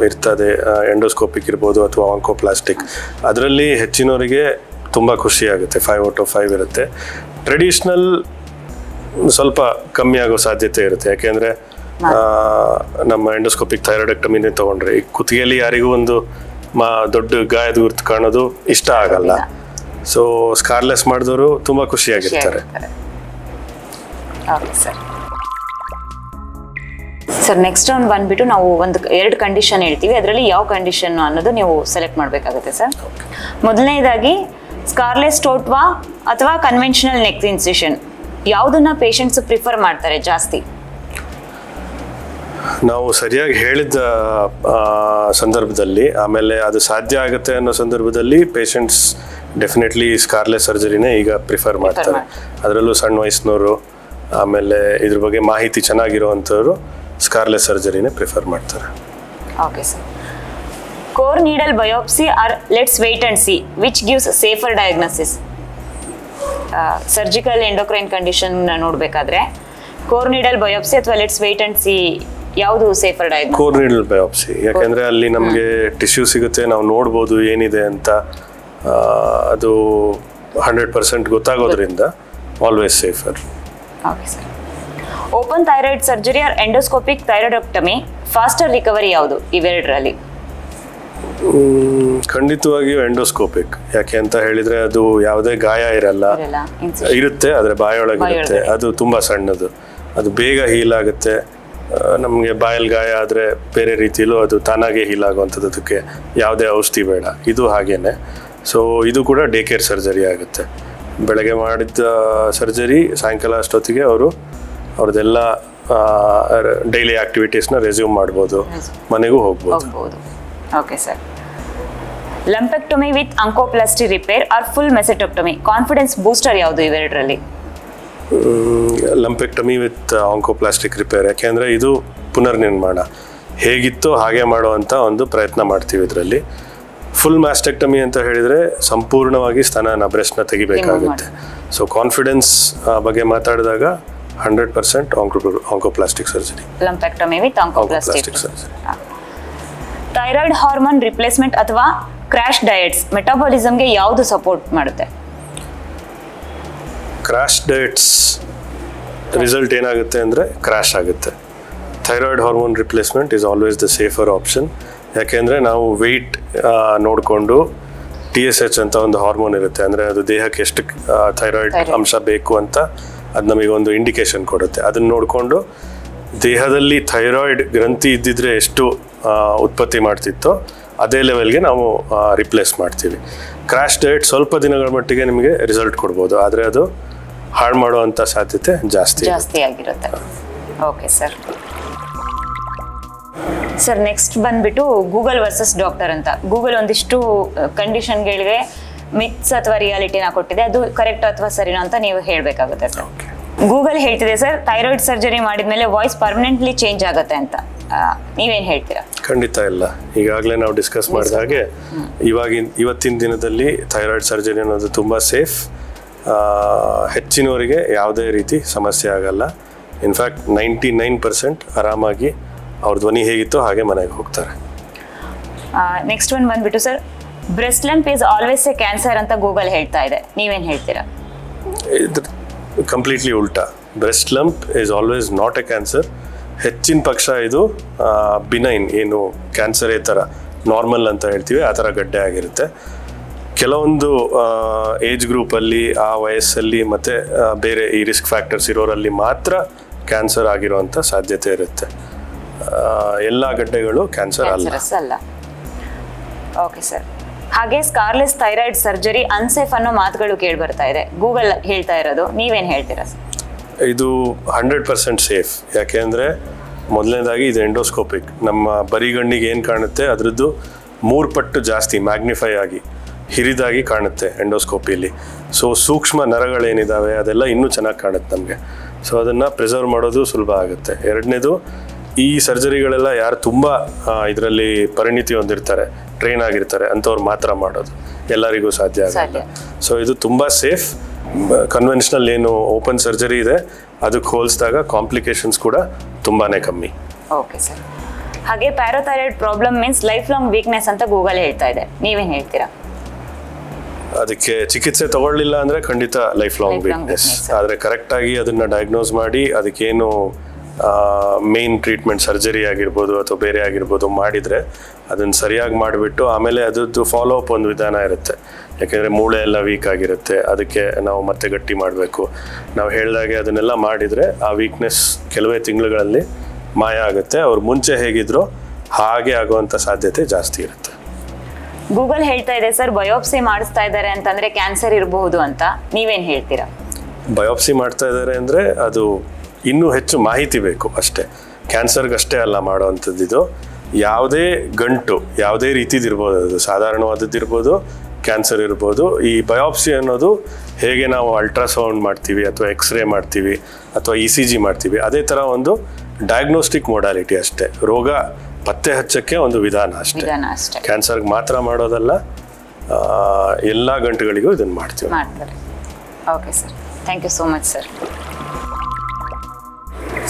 ಇರ್ತದೆ, ಎಂಡೋಸ್ಕೋಪಿಕ್ ಇರ್ಬೋದು ಅಥವಾ ಆಂಕೋಪ್ಲಾಸ್ಟಿಕ್, ಅದರಲ್ಲಿ ಹೆಚ್ಚಿನವರಿಗೆ ತುಂಬ ಖುಷಿಯಾಗುತ್ತೆ. 5 ಔಟ್ ಆಫ್ 5 ಇರುತ್ತೆ. ಟ್ರೆಡಿಷ್ನಲ್ ಸ್ವಲ್ಪ ಕಮ್ಮಿ ಆಗೋ ಸಾಧ್ಯತೆ ಇರುತ್ತೆ, ಯಾಕೆಂದರೆ ನಮ್ಮ ಎಂಡೋಸ್ಕೋಪಿಕ್ ಥೈರಾಯ್ಡೆಕ್ಟಮಿನೇ ತೊಗೊಂಡ್ರೆ ಈ ಕುತ್ತಿಗೆಯಲ್ಲಿ ಯಾರಿಗೂ ಒಂದು ದೊಡ್ಡ ಗಾಯದ ಗುರುತು ಕಾಣೋದು ಇಷ್ಟ ಆಗಲ್ಲ. ಸೊ ಸ್ಕಾರ್ಲೆಸ್ ಮಾಡಿದವರು ತುಂಬ ಖುಷಿಯಾಗಿರ್ತಾರೆ. ಸರ್ ನೆಕ್ಸ್ಟ್ ರೌಂಡ್ ಬಂದ್ಬಿಟ್ಟು ನಾವು 2 ಕಂಡೀಷನ್ ಹೇಳ್ತೀವಿ, ಅದರಲ್ಲಿ ಯಾವ ಕಂಡೀಷನ್ ಅನ್ನೋದು ನೀವು ಸೆಲೆಕ್ಟ್ ಮಾಡಬೇಕಾಗುತ್ತೆ ಸರ್. ಮೊದಲನೇದಾಗಿ ಸ್ಕಾರ್ಲೆಸ್ ಟೋಟ್ವಾ ಅಥವಾ ಕನ್ವೆನ್ಷನಲ್ ನೆಕ್ ಇನ್ಸಿಷನ್, ಯಾವುದನ್ನ ಪೇಷಂಟ್ಸ್ ಪ್ರಿಫರ್ ಮಾಡ್ತಾರೆ ಜಾಸ್ತಿ? ನಾವು ಸರಿಯಾಗಿ ಹೇಳಿದ ಸಂದರ್ಭದಲ್ಲಿ, ಆಮೇಲೆ ಅದು ಸಾಧ್ಯ ಆಗುತ್ತೆ ಅನ್ನೋ ಸಂದರ್ಭದಲ್ಲಿ ಪೇಷಂಟ್ಸ್ ಡೆಫಿನೆಟ್ಲಿ ಸ್ಕಾರ್ಲೆಸ್ ಸರ್ಜರಿನೇ ಈಗ ಪ್ರಿಫರ್ ಮಾಡ್ತಾರೆ. ಅದರಲ್ಲೂ ಸಣ್ಣ ವಯಸ್ಸಿನವರು, ಆಮೇಲೆ ಇದ್ರ ಬಗ್ಗೆ ಮಾಹಿತಿ ಚೆನ್ನಾಗಿರುವಂಥವ್ರು ಸ್ಕಾರ್ಲೆಸ್ ಸರ್ಜರಿನೇ ಪ್ರಿಫರ್ ಮಾಡ್ತಾರೆ. Okay sir. Core needle biopsy or let's wait and see, which gives safer diagnosis? Surgical endocrine condition ನೋಡಬೇಕಾದ್ರೆ ಕೋರ್ ನೀಡಲ್ ಬಯೋಪ್ಸಿ ಅಥವಾ ಲೆಟ್ಸ್ ವೇಟ್ ಅಂಡ್ ಸಿ ಯಾವುದು safer diagnosis? Core needle biopsy, ಯಾಕೆಂದ್ರೆ ಅಲ್ಲಿ ನಮಗೆ tissue ಸಿಗುತ್ತೆ, ನಾವು ನೋಡ್ಬೋದು ಏನಿದೆ ಅಂತ. ಅದು 100% ಗೊತ್ತಾಗೋದ್ರಿಂದ always safer. Okay sir. Open thyroid surgery or endoscopic thyroidectomy, faster recovery ಯಾವುದು ಇವೆರಡರಲ್ಲಿ? ಖಂಡಿತವಾಗಿಯೂ ಎಂಡೋಸ್ಕೋಪಿಕ್. ಯಾಕೆ ಅಂತ ಹೇಳಿದ್ರೆ ಅದು ಯಾವುದೇ ಗಾಯ ಇರಲ್ಲ, ಇರುತ್ತೆ ಆದರೆ ಬಾಯೊಳಗಿರುತ್ತೆ. ಅದು ತುಂಬ ಸಣ್ಣದು, ಅದು ಬೇಗ ಹೀಲ್ ಆಗುತ್ತೆ. ನಮಗೆ ಬಾಯಲ್ಲಿ ಗಾಯ ಆದರೆ ಬೇರೆ ರೀತಿಯಲ್ಲೂ ಅದು ತಾನಾಗೆ ಹೀಲ್ ಆಗುವಂಥದ್ದು, ಅದಕ್ಕೆ ಯಾವುದೇ ಔಷಧಿ ಬೇಡ. ಇದು ಹಾಗೇನೆ. ಸೊ ಇದು ಕೂಡ ಡೇ ಕೇರ್ ಸರ್ಜರಿ ಆಗುತ್ತೆ. ಬೆಳಗ್ಗೆ ಮಾಡಿದ ಸರ್ಜರಿ ಸಾಯಂಕಾಲ ಅಷ್ಟೊತ್ತಿಗೆ ಅವ್ರದ್ದೆಲ್ಲ ಡೈಲಿ ಆಕ್ಟಿವಿಟೀಸ್ನ ರೆಸ್ಯೂಮ್ ಮಾಡ್ಬೋದು, ಮನೆಗೂ ಹೋಗ್ಬೋದು. Okay sir. Lumpectomy with oncoplasty repair or full mastectomy, confidence booster ಯಾವುದು ಇವೆರಡರಲ್ಲಿ? ಲಂಪೆಕ್ಟಮಿ ವಿತ್ ಆಂಕೋಪ್ಲಾಸ್ಟಿಕ್ ರಿಪೇರ್, ಯಾಕೆಂದರೆ ಇದು ಪುನರ್ನಿರ್ಮಾಣ, ಹೇಗಿತ್ತೋ ಹಾಗೆ ಮಾಡುವಂಥ ಒಂದು ಪ್ರಯತ್ನ ಮಾಡ್ತೀವಿ ಇದರಲ್ಲಿ. ಫುಲ್ ಮ್ಯಾಸ್ಟೆಕ್ಟಮಿ ಅಂತ ಹೇಳಿದರೆ ಸಂಪೂರ್ಣವಾಗಿ ಸ್ತನ ಬ್ರೆಸ್ಟ್ನ ತೆಗಿಬೇಕಾಗುತ್ತೆ. ಸೊ ಕಾನ್ಫಿಡೆನ್ಸ್ ಬಗ್ಗೆ ಮಾತಾಡಿದಾಗ 100% oncoplastic surgery. Lumpectomy with oncoplastic surgery. Thyroid hormone replacement ಅಥವಾ ಕ್ರ್ಯಾಶ್ ಡಯಟ್ಸ್ ಮೆಟಾಬಾಲಿಸಮ್ಗೆ ಯಾವುದು ಸಪೋರ್ಟ್ ಮಾಡುತ್ತೆ? ಕ್ರ್ಯಾಶ್ ಡಯಟ್ಸ್ ರಿಸಲ್ಟ್ ಏನಾಗುತ್ತೆ ಅಂದರೆ ಕ್ರ್ಯಾಶ್ ಆಗುತ್ತೆ. Thyroid hormone replacement is always the safer option. ಯಾಕೆಂದರೆ ನಾವು ವೆಯ್ಟ್ ನೋಡಿಕೊಂಡು TSH ಅಂತ ಒಂದು ಹಾರ್ಮೋನ್ ಇರುತ್ತೆ, ಅಂದರೆ ಅದು ದೇಹಕ್ಕೆ ಎಷ್ಟು ಥೈರಾಯ್ಡ್ ಅಂಶ ಬೇಕು ಅಂತ ಅದು ನಮಗೆ ಒಂದು ಇಂಡಿಕೇಶನ್ ಕೊಡುತ್ತೆ. ಅದನ್ನು ನೋಡಿಕೊಂಡು ದೇಹದಲ್ಲಿ ಥೈರಾಯ್ಡ್ ಗ್ರಂಥಿ ಇದ್ದಿದ್ರೆ ಎಷ್ಟು ಉತ್ಪತ್ತಿ ಮಾಡ್ತಿತ್ತೋ ಅದೇ ಲೆವೆಲ್ಗೆ ನಾವು ರಿಪ್ಲೇಸ್ ಮಾಡ್ತೀವಿ. ಕ್ರ್ಯಾಶ್ ಡಯಟ್ ಸ್ವಲ್ಪ ದಿನಗಳ ಮಟ್ಟಿಗೆ ನಿಮಗೆ ರಿಸಲ್ಟ್ ಕೊಡ್ಬೋದು, ಆದರೆ ಅದು ಹಾಳು ಮಾಡುವಂಥ ಸಾಧ್ಯತೆ ಜಾಸ್ತಿ ಆಗಿರುತ್ತೆ. Okay sir. ಸರ್ ನೆಕ್ಸ್ಟ್ ಬಂದ್ಬಿಟ್ಟು ಗೂಗಲ್ ವರ್ಸಸ್ ಡಾಕ್ಟರ್ ಅಂತ. ಗೂಗಲ್ ಒಂದಿಷ್ಟು ಕಂಡೀಷನ್ಗಳಿಗೆ ಮಿತ್ಸ್ ಅಥವಾ ರಿಯಾಲಿಟಿನ ಕೊಟ್ಟಿದೆ, ಅದು ಕರೆಕ್ಟ್ ಅಥವಾ ಸರಿನೋ ಅಂತ ನೀವು ಹೇಳಬೇಕಾಗುತ್ತೆ ಸರ್. ಗೂಗಲ್ ಹೇಳ್ತಿದೆ ಸರ್ ಥೈರಾಯ್ಡ್ ಸರ್ಜರಿ ಮಾಡಿದ್ಮೇಲೆ ವಾಯ್ಸ್ ಪರ್ಮನೆಂಟ್ಲಿ ಚೇಂಜ್ ಆಗುತ್ತೆ ಅಂತ, ನೀವೇನು ಹೇಳ್ತೀರಾ? ಖಂಡಿತ ಇಲ್ಲ. ಈಗಾಗಲೇ ನಾವು ಡಿಸ್ಕಸ್ ಮಾಡಿದ ಹಾಗೆ ಇವತ್ತಿನ ದಿನದಲ್ಲಿ ಥೈರಾಯ್ಡ್ ಸರ್ಜರಿ ಅನ್ನೋದು ತುಂಬ ಸೇಫ್. ಹೆಚ್ಚಿನವರಿಗೆ ಯಾವುದೇ ರೀತಿ ಸಮಸ್ಯೆ ಆಗಲ್ಲ. ಇನ್ಫ್ಯಾಕ್ಟ್ 99% ಆರಾಮಾಗಿ ಅವ್ರ ಧ್ವನಿ ಹೇಗಿತ್ತೋ ಹಾಗೆ ಮನೆಗೆ ಹೋಗ್ತಾರೆ. ನೆಕ್ಸ್ಟ್ ಒನ್ ಬಂದ್ಬಿಟ್ಟು sir, breast lump is always A cancer ಅಂತ ಗೂಗಲ್ ಹೇಳ್ತಾ ಇದೆ, ನೀವೇನು ಹೇಳ್ತೀರಾ? ಇದು ಕಂಪ್ಲೀಟ್ಲಿ ಉಲ್ಟಾ. Breast lump is always not A cancer. ಹೆಚ್ಚಿನ ಪಕ್ಷ ಇದು ಬಿನೈನ್, ಏನು ಕ್ಯಾನ್ಸರೇ ಥರ ನಾರ್ಮಲ್ ಅಂತ ಹೇಳ್ತೀವಿ ಆ ಥರ ಗಡ್ಡೆ ಆಗಿರುತ್ತೆ. ಕೆಲವೊಂದು ಏಜ್ ಗ್ರೂಪಲ್ಲಿ ಆ ವಯಸ್ಸಲ್ಲಿ ಮತ್ತು ಬೇರೆ ಈ ರಿಸ್ಕ್ ಫ್ಯಾಕ್ಟರ್ಸ್ ಇರೋರಲ್ಲಿ ಮಾತ್ರ ಕ್ಯಾನ್ಸರ್ ಆಗಿರುವಂಥ ಸಾಧ್ಯತೆ ಇರುತ್ತೆ. ಎಲ್ಲ ಗಡ್ಡೆಗಳು ಕ್ಯಾನ್ಸರ್ ಅಲ್ಲ. Okay sir. ಹಾಗೆ ಸ್ಕಾರ್ಲೆಸ್ ಥೈರಾಯ್ಡ್ ಸರ್ಜರಿ ಅನ್ಸೇಫ್ ಅನ್ನೋ ಮಾತುಗಳು ಕೇಳಿ ಬರ್ತಾ ಇದೆ, ಗೂಗಲ್ ಹೇಳ್ತಾ ಇರೋದು, ನೀವೇನು ಹೇಳ್ತೀರಾ ಸರ್? ಇದು 100% ಸೇಫ್. ಯಾಕೆಂದರೆ ಮೊದಲನೇದಾಗಿ ಇದು ಎಂಡೋಸ್ಕೋಪಿಕ್. ನಮ್ಮ ಬರಿಗಣ್ಣಿಗೆ ಏನು ಕಾಣುತ್ತೆ ಅದರದ್ದು 3 ಪಟ್ಟು ಜಾಸ್ತಿ ಮ್ಯಾಗ್ನಿಫೈ ಆಗಿ ಹಿರಿದಾಗಿ ಕಾಣುತ್ತೆ ಎಂಡೋಸ್ಕೋಪಿಯಲ್ಲಿ. ಸೊ ಸೂಕ್ಷ್ಮ ನರಗಳೇನಿದ್ದಾವೆ ಅದೆಲ್ಲ ಇನ್ನೂ ಚೆನ್ನಾಗಿ ಕಾಣುತ್ತೆ ನಮಗೆ. ಸೊ ಅದನ್ನು ಪ್ರಿಸರ್ವ್ ಮಾಡೋದು ಸುಲಭ ಆಗುತ್ತೆ. ಎರಡನೇದು, ಈ ಸರ್ಜರಿಗಳೆಲ್ಲ ಯಾರು ತುಂಬ ಇದರಲ್ಲಿ ಪರಿಣಿತಿ ಹೊಂದಿರ್ತಾರೆ, ಟ್ರೈನ್ ಆಗಿರ್ತಾರೆ ಅಂಥವ್ರು ಮಾತ್ರ ಮಾಡೋದು, ಎಲ್ಲರಿಗೂ ಸಾಧ್ಯ ಆಗಲ್ಲ. ಸೊ ಇದು ತುಂಬ ಸೇಫ್. ಕನ್ವೆನ್ಷನಲ್ ಏನು ಓಪನ್ ಸರ್ಜರಿ ಇದೆ ಅದಕ್ಕೆ ಹೋಲಿಸಿದಾಗ ಕಾಂಪ್ಲಿಕೇಶನ್ಸ್ ಕೂಡ ತುಂಬಾ ಕಮ್ಮಿ. Okay sir. ಹಾಗೆ parathyroid problem means life long weakness ಅಂತ ಗೂಗಲ್ ಹೇಳ್ತಾ ಇದೆ, ನೀವೇನು ಹೇಳ್ತೀರಾ? ಅದಕ್ಕೆ ಚಿಕಿತ್ಸೆ ತಗೊಳ್ಳಿಲ್ಲ ಅಂದರೆ ಖಂಡಿತ ಲೈಫ್ ಲಾಂಗ್ ವೀಕ್ನೆಸ್. ಆದರೆ ಕರೆಕ್ಟಾಗಿ ಅದನ್ನು ಡಯಾಗ್ನೋಸ್ ಮಾಡಿ ಅದಕ್ಕೇನು ಮೇನ್ ಟ್ರೀಟ್ಮೆಂಟ್ ಸರ್ಜರಿ ಆಗಿರ್ಬೋದು ಅಥವಾ ಬೇರೆ ಆಗಿರ್ಬೋದು ಮಾಡಿದರೆ ಅದನ್ನು ಸರಿಯಾಗಿ ಮಾಡಿಬಿಟ್ಟು ಆಮೇಲೆ ಅದರದ್ದು ಫಾಲೋ ಅಪ್ ಒಂದು ವಿಧಾನ ಇರುತ್ತೆ. ಯಾಕೆಂದರೆ ಮೂಳೆ ಎಲ್ಲ ವೀಕ್ ಆಗಿರುತ್ತೆ, ಅದಕ್ಕೆ ನಾವು ಮತ್ತೆ ಗಟ್ಟಿ ಮಾಡಬೇಕು. ನಾವು ಹೇಳಿದಾಗೆ ಅದನ್ನೆಲ್ಲ ಮಾಡಿದರೆ ಆ ವೀಕ್ನೆಸ್ ಕೆಲವೇ ತಿಂಗಳುಗಳಲ್ಲಿ ಮಾಯ ಆಗುತ್ತೆ. ಅವ್ರು ಮುಂಚೆ ಹೇಗಿದ್ರೋ ಹಾಗೆ ಆಗುವಂಥ ಸಾಧ್ಯತೆ ಜಾಸ್ತಿ ಇರುತ್ತೆ. ಗೂಗಲ್ ಹೇಳ್ತಾ ಇದೆ ಸರ್ ಬಯೋಪ್ಸಿ ಮಾಡಿಸ್ತಾ ಇದ್ದಾರೆ ಅಂತಂದರೆ ಕ್ಯಾನ್ಸರ್ ಇರಬಹುದು ಅಂತ, ನೀವೇನು ಹೇಳ್ತೀರಾ? ಬಯೋಪ್ಸಿ ಮಾಡ್ತಾ ಇದ್ದಾರೆ ಅಂದರೆ ಅದು ಇನ್ನೂ ಹೆಚ್ಚು ಮಾಹಿತಿ ಬೇಕು ಅಷ್ಟೇ. ಕ್ಯಾನ್ಸರ್ಗಷ್ಟೇ ಅಲ್ಲ ಮಾಡೋವಂಥದ್ದು. ಇದು ಯಾವುದೇ ಗಂಟು ಯಾವುದೇ ರೀತಿದಿರ್ಬೋದು, ಅದು ಸಾಧಾರಣವಾದದ್ದಿರ್ಬೋದು, ಕ್ಯಾನ್ಸರ್ ಇರ್ಬೋದು. ಈ ಬಯೋಪ್ಸಿ ಅನ್ನೋದು ಹೇಗೆ ನಾವು ಅಲ್ಟ್ರಾಸೌಂಡ್ ಮಾಡ್ತೀವಿ ಅಥವಾ ಎಕ್ಸ್ರೇ ಮಾಡ್ತೀವಿ ಅಥವಾ ECG ಮಾಡ್ತೀವಿ, ಅದೇ ಥರ ಒಂದು ಡಯಾಗ್ನೋಸ್ಟಿಕ್ ಮೊಡಾಲಿಟಿ ಅಷ್ಟೇ. ರೋಗ ಪತ್ತೆ ಹಚ್ಚಕ್ಕೆ ಒಂದು ವಿಧಾನ ಅಷ್ಟೇ. ಕ್ಯಾನ್ಸರ್ಗೆ ಮಾತ್ರ ಮಾಡೋದಲ್ಲ, ಎಲ್ಲ ಗಂಟುಗಳಿಗೂ ಇದನ್ನು ಮಾಡ್ತೀವಿ. Okay sir, thank you so much sir.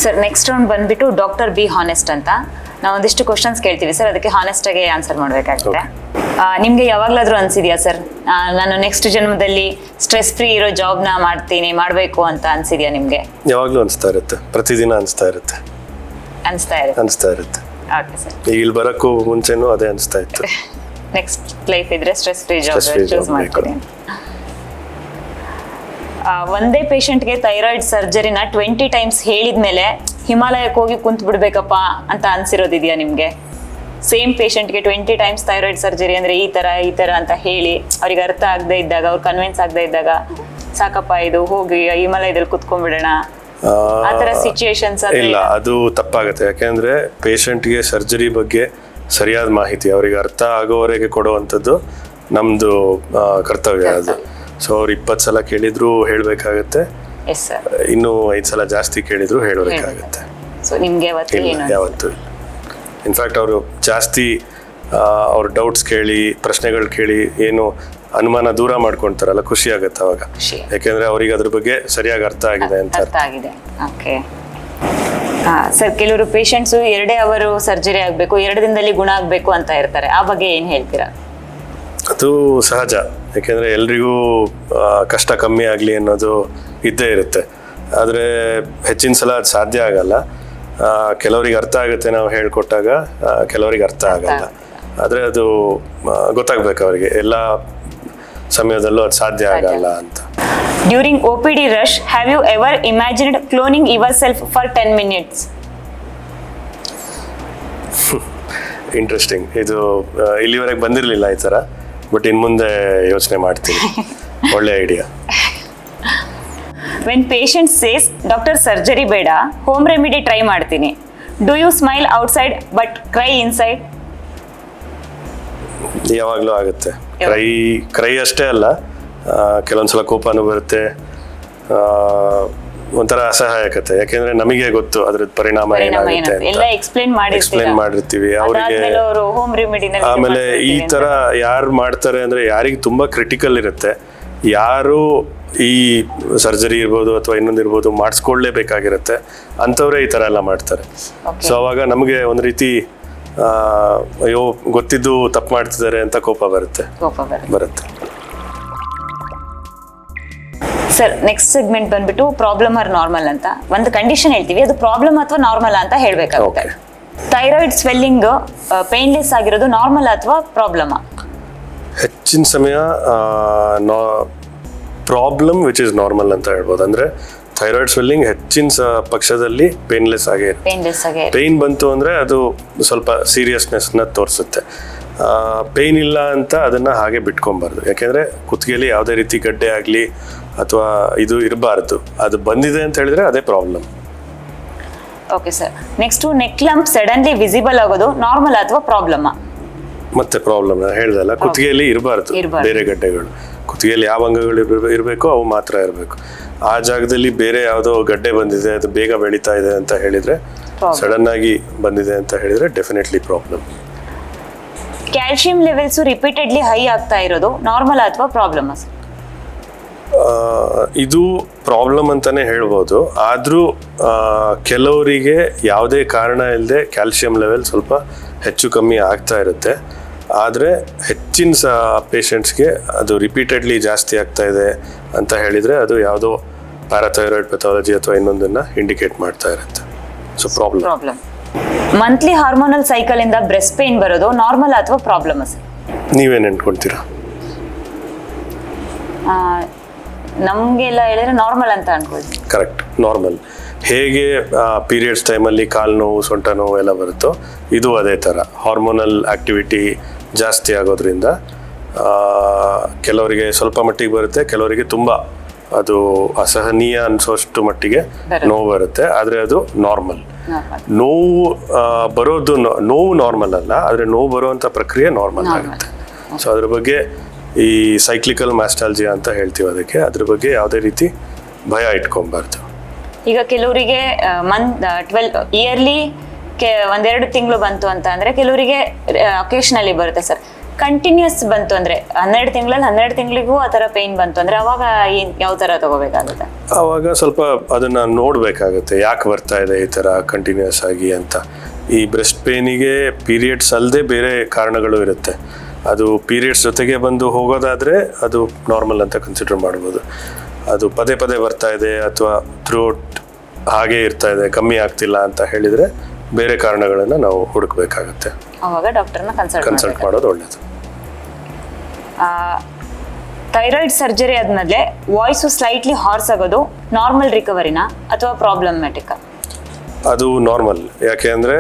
Sir next round ಬಂದ್ಬಿಟ್ಟು ಡಾಕ್ಟರ್ ಬಿ ಹಾನೆಸ್ಟ್ ಅಂತ. ನಾವು ಒಂದಿಷ್ಟು ಕ್ವಶನ್ಸ್ ಕೇಳ್ತೀವಿ ಸರ್, ಅದಕ್ಕೆ ಹಾನೆಸ್ಟ್ ಆಗಿ ಆನ್ಸರ್ ಮಾಡಬೇಕಾಗುತ್ತೆ. ನಿಮಗೆ ಯಾವಾಗಲಾದ್ರೂ ಅನ್ಸಿದ್ಯಾ ಸರ್ ನಾನು ನೆಕ್ಸ್ಟ್ ಜನ್ಮದಲ್ಲಿ ಸ್ಟ್ರೆಸ್ ಫ್ರೀ ಇರೋ ಜಾಬ್ನ ಮಾಡಬೇಕು ಅಂತ ಅನ್ಸಿದ್ಯಾ ನಿಮಗೆ? ಯಾವಾಗಲೂ ಅನಿಸ್ತಾ ಇರುತ್ತೆ, ಪ್ರತಿದಿನ ಅನಿಸ್ತಾ ಇರುತ್ತೆ. Okay sir. ಈಗ ಇಲ್ಲಿ ಬರೋಕ್ಕೂ ಮುಂಚೆನೂ ಅದೇ ಅನಿಸ್ತಾ ಇತ್ತು. ನೆಕ್ಸ್ಟ್ ಲೈಫ್ ಇದ್ರೆ ಸ್ಟ್ರೆಸ್ ಫ್ರೀ ಜಾಬ್ ಚೂಸ್ ಮಾಡ್ತೀನಿ. ಒಂದೇ ಪೇಷಂಟ್ಗೆ ಥೈರಾಯ್ಡ್ ಸರ್ಜರಿನ 20 ಟೈಮ್ಸ್ ಹೇಳಿದ್ಮೇಲೆ ಹಿಮಾಲಯಕ್ಕೆ ಹೋಗಿ ಕುಂತ್ ಬಿಡ್ಬೇಕಪ್ಪ ಅಂತ ಅನ್ಸಿರೋದಿದೆಯಾ ನಿಮಗೆ? ಸೇಮ್ ಪೇಷಂಟ್ಗೆ 20 ಟೈಮ್ಸ್ ಥೈರಾಯ್ಡ್ ಸರ್ಜರಿ ಅಂದರೆ ಈ ಥರ ಅಂತ ಹೇಳಿ ಅವ್ರಿಗೆ ಅರ್ಥ ಆಗದೆ ಇದ್ದಾಗ, ಅವ್ರು ಕನ್ವಿನ್ಸ್ ಆಗದೆ ಇದ್ದಾಗ, ಸಾಕಪ್ಪ ಇದು ಹೋಗಿ ಹಿಮಾಲಯದಲ್ಲಿ ಕುತ್ಕೊಂಡ್ಬಿಡೋಣ, ಆ ಥರ ಸಿಚುಯೇಷನ್ಸ್? ಇಲ್ಲ, ಅದು ತಪ್ಪಾಗುತ್ತೆ. ಯಾಕೆಂದರೆ ಪೇಷಂಟ್ಗೆ ಸರ್ಜರಿ ಬಗ್ಗೆ ಸರಿಯಾದ ಮಾಹಿತಿ ಅವರಿಗೆ ಅರ್ಥ ಆಗೋವರೆಗೆ ಕೊಡುವಂಥದ್ದು ನಮ್ಮದು ಕರ್ತವ್ಯ ಅದು. ಸೊ ಅವ್ರು 20 ಸಲ ಕೇಳಿದ್ರು ಹೇಳಬೇಕಾಗತ್ತೆ, ಇನ್ನೂ 5 ಸಲ ಜಾಸ್ತಿ ಕೇಳಿದ್ರು ಹೇಳಬೇಕಾಗತ್ತೆ. ಯಾವತ್ತೂ ಇನ್ಫ್ಯಾಕ್ಟ್ ಅವರು ಜಾಸ್ತಿ ಅವ್ರ ಡೌಟ್ಸ್ ಕೇಳಿ, ಪ್ರಶ್ನೆಗಳು ಕೇಳಿ, ಏನು ಅನುಮಾನ ದೂರ ಮಾಡ್ಕೊಳ್ತಾರಲ್ಲ, ಖುಷಿ ಆಗುತ್ತೆ ಅವಾಗ. ಯಾಕೆಂದ್ರೆ ಅವ್ರಿಗೆ ಅದ್ರ ಬಗ್ಗೆ ಸರಿಯಾಗಿ ಅರ್ಥ ಆಗಿದೆ ಅಂತ. ಓಕೆ ಸರ್, ಕೆಲವರು ಪೇಷಂಟ್ಸ್ 2 ಅವರು ಸರ್ಜರಿ ಆಗಬೇಕು, 2 ದಿನದಲ್ಲಿ ಗುಣ ಆಗಬೇಕು ಅಂತ ಇರ್ತಾರೆ, ಆ ಬಗ್ಗೆ ಏನು ಹೇಳ್ತೀರಾ? ಅದು ಸಹಜ. ಯಾಕೆಂದರೆ ಎಲ್ರಿಗೂ ಕಷ್ಟ ಕಮ್ಮಿ ಆಗಲಿ ಅನ್ನೋದು ಇದ್ದೇ ಇರುತ್ತೆ. ಆದರೆ ಹೆಚ್ಚಿನ ಸಲ ಅದು ಸಾಧ್ಯ ಆಗಲ್ಲ. ಕೆಲವರಿಗೆ ಅರ್ಥ ಆಗುತ್ತೆ ನಾವು ಹೇಳ್ಕೊಟ್ಟಾಗ, ಕೆಲವರಿಗೆ ಅರ್ಥ ಆಗಲ್ಲ. ಆದರೆ ಅದು ಗೊತ್ತಾಗಬೇಕು ಅವರಿಗೆ, ಎಲ್ಲ ಸಮಯದಲ್ಲೂ ಅದು ಸಾಧ್ಯ ಆಗಲ್ಲ ಅಂತ. During OPD rush, have you ever imagined cloning yourself for 10 minutes? Interesting. ಇದು ಇಲ್ಲಿವರೆಗೆ ಬಂದಿರಲಿಲ್ಲ ಈ ಥರ, ಬಟ್ ಇನ್ನು ಮುಂದೆ ಯೋಚನೆ ಮಾಡ್ತೀನಿ. ಒಳ್ಳೆ idea. When patient says doctor surgery ಬೇಡ, ಹೋಮ್ ರೆಮಿಡಿ ಟ್ರೈ ಮಾಡ್ತೀನಿ, do you smile outside but cry inside? ಯಾವಾಗಲೂ ಆಗುತ್ತೆ. ಕ್ರೈ ಅಷ್ಟೇ ಅಲ್ಲ, ಕೆಲವೊಂದ್ಸಲ ಕೋಪನೂ ಬರುತ್ತೆ, ಒಂಥರ ಅಸಹಾಯಕತೆ. ಯಾಕೆಂದ್ರೆ ನಮಗೆ ಗೊತ್ತು ಅದ್ರದ್ದು ಪರಿಣಾಮ ಏನಾಗುತ್ತೆ ಅಂತ ಎಕ್ಸ್ಪ್ಲೇನ್ ಮಾಡಿರ್ತೀವಿ ಅವರಿಗೆ. ಆಮೇಲೆ ಈ ತರ ಯಾರು ಮಾಡ್ತಾರೆ ಅಂದ್ರೆ ಯಾರಿಗೆ ತುಂಬಾ ಕ್ರಿಟಿಕಲ್ ಇರುತ್ತೆ, ಯಾರು ಈ ಸರ್ಜರಿ ಇರ್ಬೋದು ಅಥವಾ ಇನ್ನೊಂದಿರ್ಬೋದು ಮಾಡಿಸ್ಕೊಳ್ಳೇಬೇಕಾಗಿರುತ್ತೆ, ಅಂಥವ್ರೇ ಈ ಥರ ಎಲ್ಲ ಮಾಡ್ತಾರೆ. ಸೊ ಅವಾಗ ನಮಗೆ ಒಂದು ರೀತಿ ಅಯ್ಯೋ ಗೊತ್ತಿದ್ದು ತಪ್ಪು ಮಾಡ್ತಿದ್ದಾರೆ ಅಂತ ಕೋಪ ಬರುತ್ತೆ. ಸರ್ ನೆಕ್ಸ್ಟ್ ಸೆಗ್ಮೆಂಟ್ ಬಂದ್ಬಿಟ್ಟು ಪ್ರಾಬ್ಲಮ್ ಆರ್ ನಾರ್ಮಲ್ ಅಂತ. ಒಂದು ಕಂಡೀಷನ್ ಹೇಳ್ತೀವಿ, ಅದು ಪ್ರಾಬ್ಲಮ್ ಅಥವಾ ನಾರ್ಮಲ್ ಅಂತ ಹೇಳ್ಬೇಕಾಗುತ್ತೆ. ಥೈರಾಯ್ಡ್ ಸ್ವೆಲ್ಲಿಂಗ್ ಪೇನ್ಲೆಸ್ ಆಗಿರೋದು ನಾರ್ಮಲ್ ಅಥವಾ ಪ್ರಾಬ್ಲಮ್? ಹೆಚ್ಚಿನ ಸಮಯ ಪ್ರಾಬ್ಲಮ್ ವಿಚ್ ಇಸ್ ನಾರ್ಮಲ್ ಅಂತ ಹೇಳ್ಬೋದು. ಅಂದರೆ ಥೈರಾಯ್ಡ್ ಸ್ವೆಲ್ಲಿಂಗ್ ಹೆಚ್ಚಿನ ಪಕ್ಷದಲ್ಲಿ ಪೇನ್ಲೆಸ್ ಆಗೇ ಇರುತ್ತೆ. ಪೇಯ್ನ್ ಬಂತು ಅಂದರೆ ಅದು ಸ್ವಲ್ಪ ಸೀರಿಯಸ್ನೆಸ್ನ ತೋರಿಸುತ್ತೆ. ಪೇಯ್ನ್ ಇಲ್ಲ ಅಂತ ಅದನ್ನು ಹಾಗೆ ಬಿಟ್ಕೊಬಾರ್ದು. ಯಾಕೆಂದರೆ ಕುತ್ತಿಗೆಯಲ್ಲಿ ಯಾವುದೇ ರೀತಿ ಗಡ್ಡೆ ಆಗಲಿ ಅಥವಾ ಇದು ಇರಬಾರ್ದು. ಅದು ಬಂದಿದೆ ಅಂತ ಹೇಳಿದ್ರೆ ಅದೇ problem. Okay sir. Next neck lump suddenly visible ಆಗೋದು ನಾರ್ಮಲ್ ಅಥವಾ ಪ್ರಾಬ್ಲಮ್? ಮತ್ತೆ ಪ್ರಾಬ್ಲಮ್ ಹೇಳ್ದಲ್ಲ, ಕುತ್ತಿಗೆಯಲ್ಲಿ ಇರಬಾರ್ದು ಬೇರೆ ಗಡ್ಡೆಗಳು. ಕುತ್ತಿಗೆಯಲ್ಲಿ ಯಾವ ಅಂಗಗಳು ಇರಬೇಕು ಅವು ಮಾತ್ರ ಇರಬೇಕು. ಆ ಜಾಗದಲ್ಲಿ ಬೇರೆ ಯಾವುದೋ ಗಡ್ಡೆ ಬಂದಿದೆ, ಅದು ಬೇಗ ಬೆಳೀತಾ ಇದೆ ಅಂತ ಹೇಳಿದ್ರೆ, ಸಡನ್ ಆಗಿ ಬಂದಿದೆ ಅಂತ ಹೇಳಿದ್ರೆ definitely problem. Calcium levels repeatedly high ಆಗ್ತಾ ಇರೋದು ನಾರ್ಮಲ್ ಅಥವಾ ಪ್ರಾಬ್ಲಮ್? ಇದು ಪ್ರಾಬ್ಲಮ್ ಅಂತಾನೆ ಹೇಳ್ಬೋದು. ಆದರೂ ಕೆಲವರಿಗೆ ಯಾವುದೇ ಕಾರಣ ಇಲ್ಲದೆ ಕ್ಯಾಲ್ಸಿಯಂ ಲೆವೆಲ್ ಸ್ವಲ್ಪ ಹೆಚ್ಚು ಕಮ್ಮಿ ಆಗ್ತಾ ಇರುತ್ತೆ. ಆದರೆ ಹೆಚ್ಚಿನ ಪೇಷಂಟ್ಸ್ಗೆ ಅದು ರಿಪೀಟೆಡ್ಲಿ ಜಾಸ್ತಿ ಆಗ್ತಾ ಇದೆ ಅಂತ ಹೇಳಿದರೆ ಅದು ಯಾವುದೋ ಪ್ಯಾರಾಥೈರಾಯ್ಡ್ ಪೆಥಾಲಜಿ ಅಥವಾ ಇನ್ನೊಂದನ್ನು ಇಂಡಿಕೇಟ್ ಮಾಡ್ತಾ ಇರುತ್ತೆ. So problem. Monthly hormonal cycle ಇಂದ ಬ್ರೆಸ್ಟ್ ಪೇನ್ ಬರೋದು ನಾರ್ಮಲ್ ಅಥವಾ ಪ್ರಾಬ್ಲಮ್? ನೀವೇನು ಅನ್ಕೊಂತೀರಾ? ನಮಗೆಲ್ಲ ಹೇಳಿದ್ರೆ ನಾರ್ಮಲ್ ಅಂತ ಅನ್ಕೊಳ್ತೀವಿ. Correct, normal. ಹೇಗೆ ಪೀರಿಯಡ್ಸ್ ಟೈಮಲ್ಲಿ ಕಾಲು ನೋವು, ಸೊಂಟ ನೋವು ಎಲ್ಲ ಬರುತ್ತೋ ಇದು ಅದೇ ಥರ. ಹಾರ್ಮೋನಲ್ ಆ್ಯಕ್ಟಿವಿಟಿ ಜಾಸ್ತಿ ಆಗೋದ್ರಿಂದ ಕೆಲವರಿಗೆ ಸ್ವಲ್ಪ ಮಟ್ಟಿಗೆ ಬರುತ್ತೆ, ಕೆಲವರಿಗೆ ತುಂಬ ಅದು ಅಸಹನೀಯ ಅನಿಸೋಷ್ಟು ಮಟ್ಟಿಗೆ ನೋವು ಬರುತ್ತೆ. ಆದರೆ ಅದು ನಾರ್ಮಲ್. ನೋವು ಬರೋದು ನೋವು ನಾರ್ಮಲ್ ಅಲ್ಲ, ಆದರೆ ನೋವು ಬರುವಂಥ ಪ್ರಕ್ರಿಯೆ ನಾರ್ಮಲ್ ಆಗುತ್ತೆ. ಸೊ ಅದ್ರ ಬಗ್ಗೆ ಈ ಸೈಕ್ಲಿಕಲ್ ಮ್ಯಾಸ್ಟಾಲ್ಜಿಯಾ ಅಂತ ಹೇಳ್ತೀವಿ ಅದಕ್ಕೆ, ಅದ್ರ ಬಗ್ಗೆ ಯಾವುದೇ ರೀತಿ ಭಯ ಇಟ್ಕೊಬಾರ್ದು. ಈಗ ಕೆಲವರಿಗೆ ಇಯರ್ಲಿ ಒಂದೆರಡು ತಿಂಗಳು ಬಂತು ಅಂತ ಅಂದರೆ, ಕೆಲವರಿಗೆ ಅಕೇಶನಲ್ಲಿ ಬರುತ್ತೆ ಸರ್. ಕಂಟಿನ್ಯೂಸ್ ಬಂತು ಅಂದರೆ 12 ತಿಂಗಳಿಗೂ ಆ ಥರ ಪೇಯ್ನ್ ಬಂತು ಅಂದರೆ ಅವಾಗ ಯಾವ ಥರ ತಗೋಬೇಕಾಗುತ್ತೆ? ಆವಾಗ ಸ್ವಲ್ಪ ಅದನ್ನು ನೋಡಬೇಕಾಗುತ್ತೆ, ಯಾಕೆ ಬರ್ತಾ ಇದೆ ಈ ಥರ ಕಂಟಿನ್ಯೂಸ್ ಆಗಿ ಅಂತ. ಈ ಬ್ರೆಸ್ಟ್ ಪೇನಿಗೆ ಪೀರಿಯಡ್ಸ್ ಅಲ್ಲದೆ ಬೇರೆ ಕಾರಣಗಳು ಇರುತ್ತೆ. ಅದು ಪೀರಿಯಡ್ಸ್ ಜೊತೆಗೆ ಬಂದು ಹೋಗೋದಾದರೆ ಅದು ನಾರ್ಮಲ್ ಅಂತ ಕನ್ಸಿಡರ್ ಮಾಡ್ಬೋದು. ಅದು ಪದೇ ಪದೇ ಬರ್ತಾ ಇದೆ ಅಥವಾ ಥ್ರೂಔಟ್ ಹಾಗೇ ಇರ್ತಾ ಇದೆ, ಕಮ್ಮಿ ಆಗ್ತಿಲ್ಲ ಅಂತ ಹೇಳಿದರೆ ಬೇರೆ ಕಾರಣಗಳನ್ನು ನಾವು ಹುಡುಕಬೇಕಾಗತ್ತೆ. ಆವಾಗ ಡಾಕ್ಟರ್ನ ಕನ್ಸಲ್ಟ್ ಮಾಡೋದು ಒಳ್ಳೆಯದು. ಥೈರಾಯ್ಡ್ ಸರ್ಜರಿ ಆದಮೇಲೆ ವಾಯ್ಸು ಸ್ಲೈಟ್ಲಿ ಹಾರ್ಸ್ ಆಗೋದು ನಾರ್ಮಲ್ ರಿಕವರಿನಾ ಅಥವಾ ಪ್ರಾಬ್ಲಮ್ಯಾಟಿಕ್? ಅದು ನಾರ್ಮಲ್. ಯಾಕೆ ಅಂದರೆ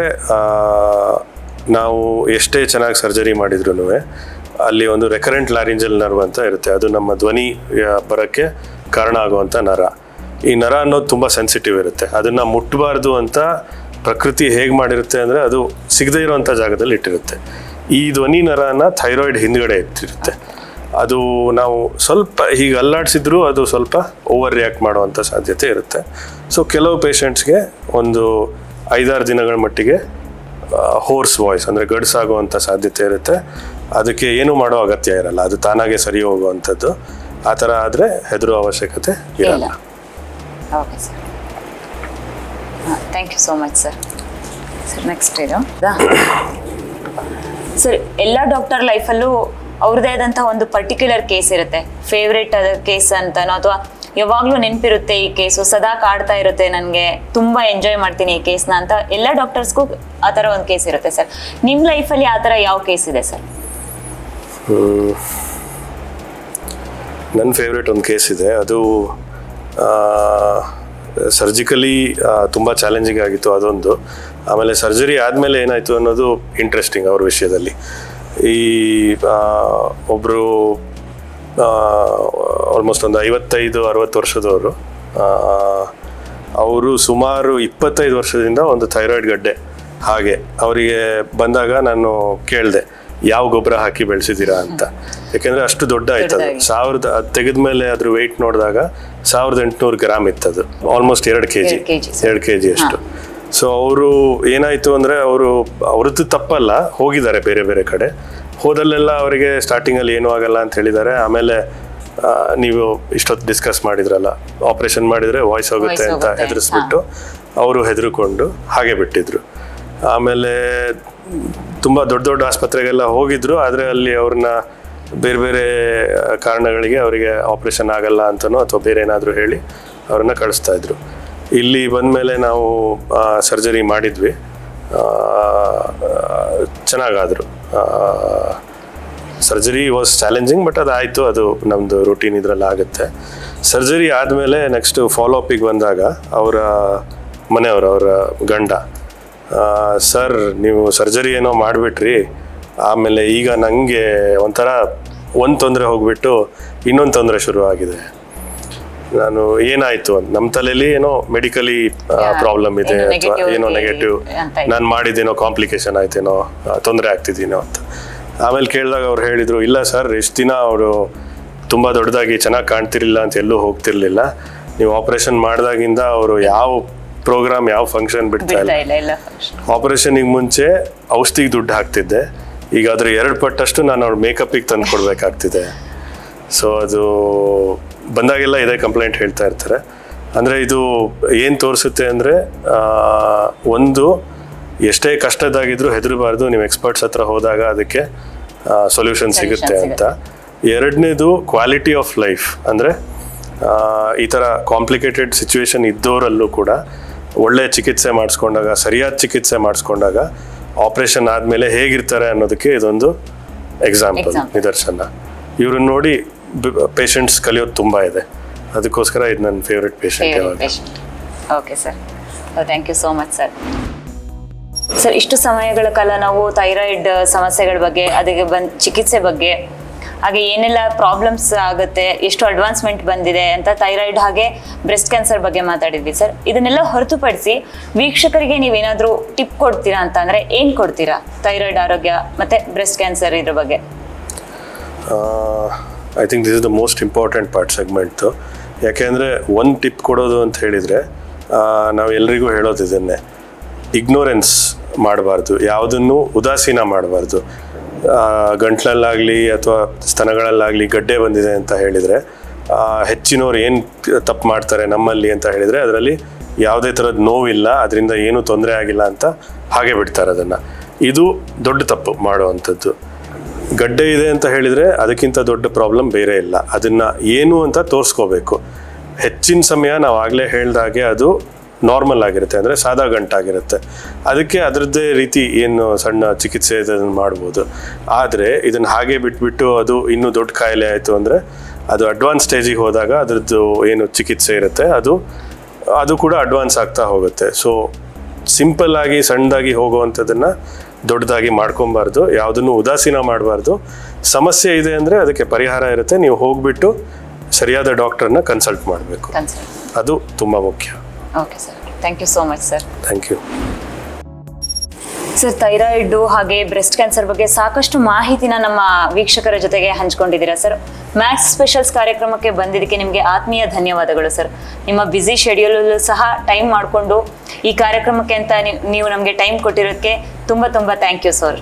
ನಾವು ಎಷ್ಟೇ ಚೆನ್ನಾಗಿ ಸರ್ಜರಿ ಮಾಡಿದ್ರೂ ಅಲ್ಲಿ ಒಂದು ರೆಕರೆಂಟ್ ಲಾರಿಂಜಲ್ ನರ್ವ್ ಅಂತ ಇರುತ್ತೆ. ಅದು ನಮ್ಮ ಧ್ವನಿ ಬರೋಕ್ಕೆ ಕಾರಣ ಆಗುವಂಥ ನರ. ಈ ನರ ಅನ್ನೋದು ತುಂಬ ಸೆನ್ಸಿಟಿವ್ ಇರುತ್ತೆ. ಅದನ್ನು ಮುಟ್ಟಬಾರ್ದು ಅಂತ ಪ್ರಕೃತಿ ಹೇಗೆ ಮಾಡಿರುತ್ತೆ ಅಂದರೆ ಅದು ಸಿಗದೇ ಇರುವಂಥ ಜಾಗದಲ್ಲಿ ಇಟ್ಟಿರುತ್ತೆ. ಈ ಧ್ವನಿ ನರನ ಥೈರಾಯ್ಡ್ ಹಿಂದ್ಗಡೆ ಇಟ್ಟಿರುತ್ತೆ. ಅದು ನಾವು ಸ್ವಲ್ಪ ಹೀಗೆ ಅಲ್ಲಾಡಿಸಿದ್ರೂ ಅದು ಸ್ವಲ್ಪ ಓವರ್ ರಿಯಾಕ್ಟ್ ಮಾಡುವಂಥ ಸಾಧ್ಯತೆ ಇರುತ್ತೆ. ಸೊ ಕೆಲವು ಪೇಷಂಟ್ಸ್ಗೆ ಒಂದು 5-6 ದಿನಗಳ ಮಟ್ಟಿಗೆ ಹೋರ್ಸ್ ವಾಯ್ಸ್ ಅಂದರೆ ಗಡ್ಸಾಗುವಂಥ ಸಾಧ್ಯತೆ ಇರುತ್ತೆ. ಅದಕ್ಕೆ ಏನೂ ಮಾಡೋ ಅಗತ್ಯ ಇರಲ್ಲ, ಅದು ತಾನಾಗೆ ಸರಿ ಹೋಗುವಂಥದ್ದು. ಆ ಥರ ಆದರೆ ಹೆದರೋ ಅವಶ್ಯಕತೆ ಇರಲ್ಲ. Okay sir, thank you so much sir. Sir next ಇದು ಸರ್, ಎಲ್ಲ ಡಾಕ್ಟರ್ ಲೈಫಲ್ಲೂ ಅವ್ರದ್ದೇ ಆದಂಥ ಒಂದು ಪರ್ಟಿಕ್ಯುಲರ್ ಕೇಸ್ ಇರುತ್ತೆ, ಫೇವ್ರೇಟ್ ಅದ ಕೇಸ್ ಅಂತನೋ ಅಥವಾ ಯಾವಾಗಲೂ ನೆನಪಿರುತ್ತೆ ಈ ಕೇಸು, ಸದಾ ಕಾಡ್ತಾ ಇರುತ್ತೆ, ನನಗೆ ತುಂಬ ಎಂಜಾಯ್ ಮಾಡ್ತೀನಿ ಈ ಕೇಸ್ನ ಅಂತ ಎಲ್ಲ ಡಾಕ್ಟರ್ಸ್ಗೂ ಆ ಥರ ಒಂದು ಕೇಸ್ ಇರುತ್ತೆ ಸರ್. ನಿಮ್ಮ ಲೈಫಲ್ಲಿ ಆ ಥರ ಯಾವ ಕೇಸ್ ಇದೆ ಸರ್? ನನ್ನ ಫೇವ್ರೇಟ್ ಒಂದು ಕೇಸ್ ಇದೆ. ಅದು ಸರ್ಜಿಕಲಿ ತುಂಬ ಚಾಲೆಂಜಿಂಗ್ ಆಗಿತ್ತು ಅದೊಂದು. ಆಮೇಲೆ ಸರ್ಜರಿ ಆದಮೇಲೆ ಏನಾಯಿತು ಅನ್ನೋದು ಇಂಟ್ರೆಸ್ಟಿಂಗ್ ಅವ್ರ ವಿಷಯದಲ್ಲಿ. ಈ ಒಬ್ಬರು ಆಲ್ಮೋಸ್ಟ್ ಒಂದು 55-60 ವರ್ಷದವರು. ಅವರು ಸುಮಾರು 25 ವರ್ಷದಿಂದ ಒಂದು ಥೈರಾಯ್ಡ್ ಗಡ್ಡೆ ಹಾಗೆ ಅವರಿಗೆ ಬಂದಾಗ ನಾನು ಕೇಳಿದೆ ಯಾವ ಗೊಬ್ಬರ ಹಾಕಿ ಬೆಳೆಸಿದ್ದೀರಾ ಅಂತ. ಯಾಕೆಂದರೆ ಅಷ್ಟು ದೊಡ್ಡ ಆಯ್ತದು. ಅದು ತೆಗೆದ್ಮೇಲೆ ಅದ್ರ ವೆಯ್ಟ್ ನೋಡಿದಾಗ 1800 ಗ್ರಾಮ್ ಇತ್ತದು, ಆಲ್ಮೋಸ್ಟ್ 2 kg ಅಷ್ಟು. ಸೊ ಅವರು ಏನಾಯಿತು ಅಂದರೆ ಅವ್ರದ್ದು ತಪ್ಪಲ್ಲ, ಹೋಗಿದ್ದಾರೆ ಬೇರೆ ಬೇರೆ ಕಡೆ. ಹೋದಲ್ಲೆಲ್ಲ ಅವರಿಗೆ ಸ್ಟಾರ್ಟಿಂಗಲ್ಲಿ ಏನೂ ಆಗಲ್ಲ ಅಂತ ಹೇಳಿದ್ದಾರೆ. ಆಮೇಲೆ ನೀವು ಇಷ್ಟೊತ್ತು ಡಿಸ್ಕಸ್ ಮಾಡಿದ್ರಲ್ಲ, ಆಪ್ರೇಷನ್ ಮಾಡಿದರೆ ವಾಯ್ಸ್ ಹೋಗುತ್ತೆ ಅಂತ ಹೆದರಿಸ್ಬಿಟ್ಟು ಅವರು ಹೆದರ್ಕೊಂಡು ಹಾಗೆ ಬಿಟ್ಟಿದ್ರು. ಆಮೇಲೆ ತುಂಬ ದೊಡ್ಡ ಆಸ್ಪತ್ರೆಗೆಲ್ಲ ಹೋಗಿದ್ರು, ಆದರೆ ಅಲ್ಲಿ ಅವ್ರನ್ನ ಬೇರೆ ಬೇರೆ ಕಾರಣಗಳಿಗೆ ಅವರಿಗೆ ಆಪ್ರೇಷನ್ ಆಗಲ್ಲ ಅಂತನೋ ಅಥವಾ ಬೇರೆ ಏನಾದರೂ ಹೇಳಿ ಅವ್ರನ್ನ ಕಳಿಸ್ತಾ ಇದ್ರು. ಇಲ್ಲಿ ಬಂದಮೇಲೆ ನಾವು ಸರ್ಜರಿ ಮಾಡಿದ್ವಿ, ಚೆನ್ನಾಗಾದರು. ಸರ್ಜರಿ ವಾಸ್ ಚಾಲೆಂಜಿಂಗ್, ಬಟ್ ಅದಾಯಿತು, ಅದು ನಮ್ಮದು ರೂಟೀನ್ ಇದರಲ್ಲಿ ಆಗುತ್ತೆ. ಸರ್ಜರಿ ಆದಮೇಲೆ ನೆಕ್ಸ್ಟು ಫಾಲೋಅಪಿಗೆ ಬಂದಾಗ ಅವರ ಮನೆಯವರು, ಅವರ ಗಂಡ, ಸರ್ ನೀವು ಸರ್ಜರಿ ಏನೋ ಮಾಡಿಬಿಟ್ರಿ, ಆಮೇಲೆ ಈಗ ನನಗೆ ಒಂಥರ ಒಂದು ತೊಂದರೆ ಹೋಗ್ಬಿಟ್ಟು ಇನ್ನೊಂದು ತೊಂದರೆ ಶುರುವಾಗಿದೆ. ನಾನು ಏನಾಯಿತು ಅಂತ, ನಮ್ಮ ತಲೆಯಲ್ಲಿ ಏನೋ ಮೆಡಿಕಲಿ ಪ್ರಾಬ್ಲಮ್ ಇದೆ ಅಥವಾ ಏನೋ ನೆಗೆಟಿವ್, ನಾನು ಮಾಡಿದ್ದೇನೋ ಕಾಂಪ್ಲಿಕೇಶನ್ ಆಯ್ತೇನೋ, ತೊಂದರೆ ಆಗ್ತಿದ್ದೀನೋ ಅಂತ. ಆಮೇಲೆ ಕೇಳಿದಾಗ ಅವ್ರು ಹೇಳಿದರು, ಇಲ್ಲ ಸರ್, ಇಷ್ಟು ದಿನ ಅವರು ತುಂಬ ದೊಡ್ಡದಾಗಿ ಚೆನ್ನಾಗಿ ಕಾಣ್ತಿರ್ಲಿಲ್ಲ ಅಂತ ಎಲ್ಲೂ ಹೋಗ್ತಿರ್ಲಿಲ್ಲ, ನೀವು ಆಪರೇಷನ್ ಮಾಡಿದಾಗಿಂದ ಅವರು ಯಾವ ಪ್ರೋಗ್ರಾಮ್ ಯಾವ ಫಂಕ್ಷನ್ ಬಿಡ್ತಾ ಇಲ್ಲ. ಆಪರೇಷನಿಗೆ ಮುಂಚೆ ಔಷಧಿಗೆ ದುಡ್ಡು ಹಾಕ್ತಿದ್ದೆ, ಈಗ ಅದ್ರ 2 ಪಟ್ಟಷ್ಟು ನಾನು ಅವ್ರ ಮೇಕಪ್ಪಿಗೆ ತಂದು ಕೊಡಬೇಕಾಗ್ತಿದೆ. ಸೊ ಅದು ಬಂದಾಗೆಲ್ಲ ಇದೇ ಕಂಪ್ಲೇಂಟ್ ಹೇಳ್ತಾ ಇರ್ತಾರೆ. ಅಂದರೆ ಇದು ಏನು ತೋರಿಸುತ್ತೆ ಅಂದರೆ, ಒಂದು ಎಷ್ಟೇ ಕಷ್ಟದಾಗಿದ್ರೂ ಹೆದರಬಾರ್ದು, ನೀವು ಎಕ್ಸ್ಪರ್ಟ್ಸ್ ಹತ್ರ ಹೋದಾಗ ಅದಕ್ಕೆ ಸೊಲ್ಯೂಷನ್ ಸಿಗುತ್ತೆ ಅಂತ. ಎರಡನೇದು ಕ್ವಾಲಿಟಿ ಆಫ್ ಲೈಫ್, ಅಂದರೆ ಈ ಥರ ಕಾಂಪ್ಲಿಕೇಟೆಡ್ ಸಿಚುವೇಶನ್ ಇದ್ದವರಲ್ಲೂ ಕೂಡ ಒಳ್ಳೆ ಚಿಕಿತ್ಸೆ ಮಾಡಿಸ್ಕೊಂಡಾಗ, ಸರಿಯಾದ ಚಿಕಿತ್ಸೆ ಮಾಡಿಸ್ಕೊಂಡಾಗ ಆಪ್ರೇಷನ್ ಆದಮೇಲೆ ಹೇಗಿರ್ತಾರೆ ಅನ್ನೋದಕ್ಕೆ ಇದೊಂದು ಎಕ್ಸಾಂಪಲ್, ನಿದರ್ಶನ. ಇವ್ರನ್ನ ನೋಡಿ ಪೇಷಂಟ್ಸ್ ಕಲಿಯೋದು ತುಂಬ ಇದೆ, ಅದಕ್ಕೋಸ್ಕರ ಇದು ನನ್ನ favourite patient. Okay sir, thank you so much sir. Sir, ಇಷ್ಟು ಸಮಯಗಳ ಕಾಲ ನಾವು ಥೈರಾಯ್ಡ್ ಸಮಸ್ಯೆಗಳ ಬಗ್ಗೆ, ಅದಕ್ಕೆ ಚಿಕಿತ್ಸೆ ಬಗ್ಗೆ, ಹಾಗೆ ಏನೆಲ್ಲ ಪ್ರಾಬ್ಲಮ್ಸ್ ಆಗುತ್ತೆ, ಎಷ್ಟು ಅಡ್ವಾನ್ಸ್ಮೆಂಟ್ ಬಂದಿದೆ ಅಂತ ಥೈರಾಯ್ಡ್ ಹಾಗೆ ಬ್ರೆಸ್ಟ್ ಕ್ಯಾನ್ಸರ್ ಬಗ್ಗೆ ಮಾತಾಡಿದ್ವಿ ಸರ್. ಇದನ್ನೆಲ್ಲ ಹೊರತುಪಡಿಸಿ ವೀಕ್ಷಕರಿಗೆ ನೀವೇನಾದರೂ ಟಿಪ್ ಕೊಡ್ತೀರಾ ಅಂತ ಅಂದರೆ ಏನು ಕೊಡ್ತೀರಾ ಥೈರಾಯ್ಡ್ ಆರೋಗ್ಯ ಮತ್ತು ಬ್ರೆಸ್ಟ್ ಕ್ಯಾನ್ಸರ್ ಇದ್ರ ಬಗ್ಗೆ? I think this is the most important part segment. ಯಾಕೆಂದರೆ ಒಂದು ಟಿಪ್ ಕೊಡೋದು ಅಂತ ಹೇಳಿದರೆ, ನಾವು ಎಲ್ರಿಗೂ ಹೇಳೋದು ಇದನ್ನೇ, ಇಗ್ನೋರೆನ್ಸ್ ಮಾಡಬಾರ್ದು, ಯಾವುದನ್ನು ಉದಾಸೀನ ಮಾಡಬಾರ್ದು. ಗಂಟ್ಲಲ್ಲಾಗಲಿ ಅಥವಾ ಸ್ತನಗಳಲ್ಲಾಗಲಿ ಗಡ್ಡೆ ಬಂದಿದೆ ಅಂತ ಹೇಳಿದರೆ, ಹೆಚ್ಚಿನವ್ರು ಏನು ತಪ್ಪು ಮಾಡ್ತಾರೆ ನಮ್ಮಲ್ಲಿ ಅಂತ ಹೇಳಿದರೆ, ಅದರಲ್ಲಿ ಯಾವುದೇ ಥರದ ನೋವಿಲ್ಲ, ಅದರಿಂದ ಏನೂ ತೊಂದರೆ ಆಗಿಲ್ಲ ಅಂತ ಹಾಗೆ ಬಿಡ್ತಾರೆ ಅದನ್ನು. ಇದು ದೊಡ್ಡ ತಪ್ಪು ಮಾಡುವಂಥದ್ದು. ಗಡ್ಡೆ ಇದೆ ಅಂತ ಹೇಳಿದರೆ ಅದಕ್ಕಿಂತ ದೊಡ್ಡ ಪ್ರಾಬ್ಲಮ್ ಬೇರೆ ಇಲ್ಲ, ಅದನ್ನು ಏನು ಅಂತ ತೋರಿಸ್ಕೋಬೇಕು. ಹೆಚ್ಚಿನ ಸಮಯ ನಾವು ಆಗಲೇ ಹೇಳ್ದಾಗೆ ಅದು ನಾರ್ಮಲ್ ಆಗಿರುತ್ತೆ, ಅಂದರೆ ಸಾದಾ ಗಂಟಾಗಿರುತ್ತೆ. ಅದಕ್ಕೆ ಅದರದ್ದೇ ರೀತಿ ಏನು ಸಣ್ಣ ಚಿಕಿತ್ಸೆ ಇದನ್ನು ಮಾಡ್ಬೋದು. ಆದರೆ ಇದನ್ನು ಹಾಗೆ ಬಿಟ್ಬಿಟ್ಟು ಅದು ಇನ್ನೂ ದೊಡ್ಡ ಕಾಯಿಲೆ ಆಯಿತು ಅಂದರೆ, ಅದು ಅಡ್ವಾನ್ಸ್ ಸ್ಟೇಜಿಗೆ ಹೋದಾಗ ಅದರದ್ದು ಏನು ಚಿಕಿತ್ಸೆ ಇರುತ್ತೆ ಅದು ಕೂಡ ಅಡ್ವಾನ್ಸ್ ಆಗ್ತಾ ಹೋಗುತ್ತೆ. ಸೊ ಸಿಂಪಲ್ ಆಗಿ ಸಣ್ಣದಾಗಿ ಹೋಗುವಂಥದ್ದನ್ನು ದೊಡ್ಡದಾಗಿ ಮಾಡ್ಕೊಬಾರ್ದು, ಯಾವುದನ್ನು ಉದಾಸೀನ ಮಾಡಬಾರ್ದು. ಸಮಸ್ಯೆ ಇದೆ ಅಂದರೆ ಅದಕ್ಕೆ ಪರಿಹಾರ ಇರುತ್ತೆ, ನೀವು ಹೋಗ್ಬಿಟ್ಟು ಸರಿಯಾದ ಡಾಕ್ಟರ್ನ ಕನ್ಸಲ್ಟ್ ಮಾಡಬೇಕು, ಅದು ತುಂಬ ಮುಖ್ಯ. Okay sir, thank you so much sir. Thank you sir. Thyroid ಹಾಗೆ ಬ್ರೆಸ್ಟ್ ಕ್ಯಾನ್ಸರ್ ಬಗ್ಗೆ ಸಾಕಷ್ಟು ಮಾಹಿತಿನ ನಮ್ಮ ವೀಕ್ಷಕರ ಜೊತೆಗೆ ಹಂಚ್ಕೊಂಡಿದ್ದೀರಾ ಸರ್. ಮ್ಯಾಕ್ಸ್ ಸ್ಪೆಷಲ್ಸ್ ಕಾರ್ಯಕ್ರಮಕ್ಕೆ ಬಂದಿದ್ದಕ್ಕೆ ನಿಮಗೆ ಆತ್ಮೀಯ ಧನ್ಯವಾದಗಳು ಸರ್. ನಿಮ್ಮ ಬ್ಯುಸಿ ಶೆಡ್ಯೂಲಲ್ಲೂ ಸಹ ಟೈಮ್ ಮಾಡಿಕೊಂಡು ಈ ಕಾರ್ಯಕ್ರಮಕ್ಕೆ ಅಂತ ನೀವು ನಮಗೆ ಟೈಮ್ ಕೊಟ್ಟಿರೋದಕ್ಕೆ ತುಂಬ ತುಂಬ ಥ್ಯಾಂಕ್ ಯು ಸರ್.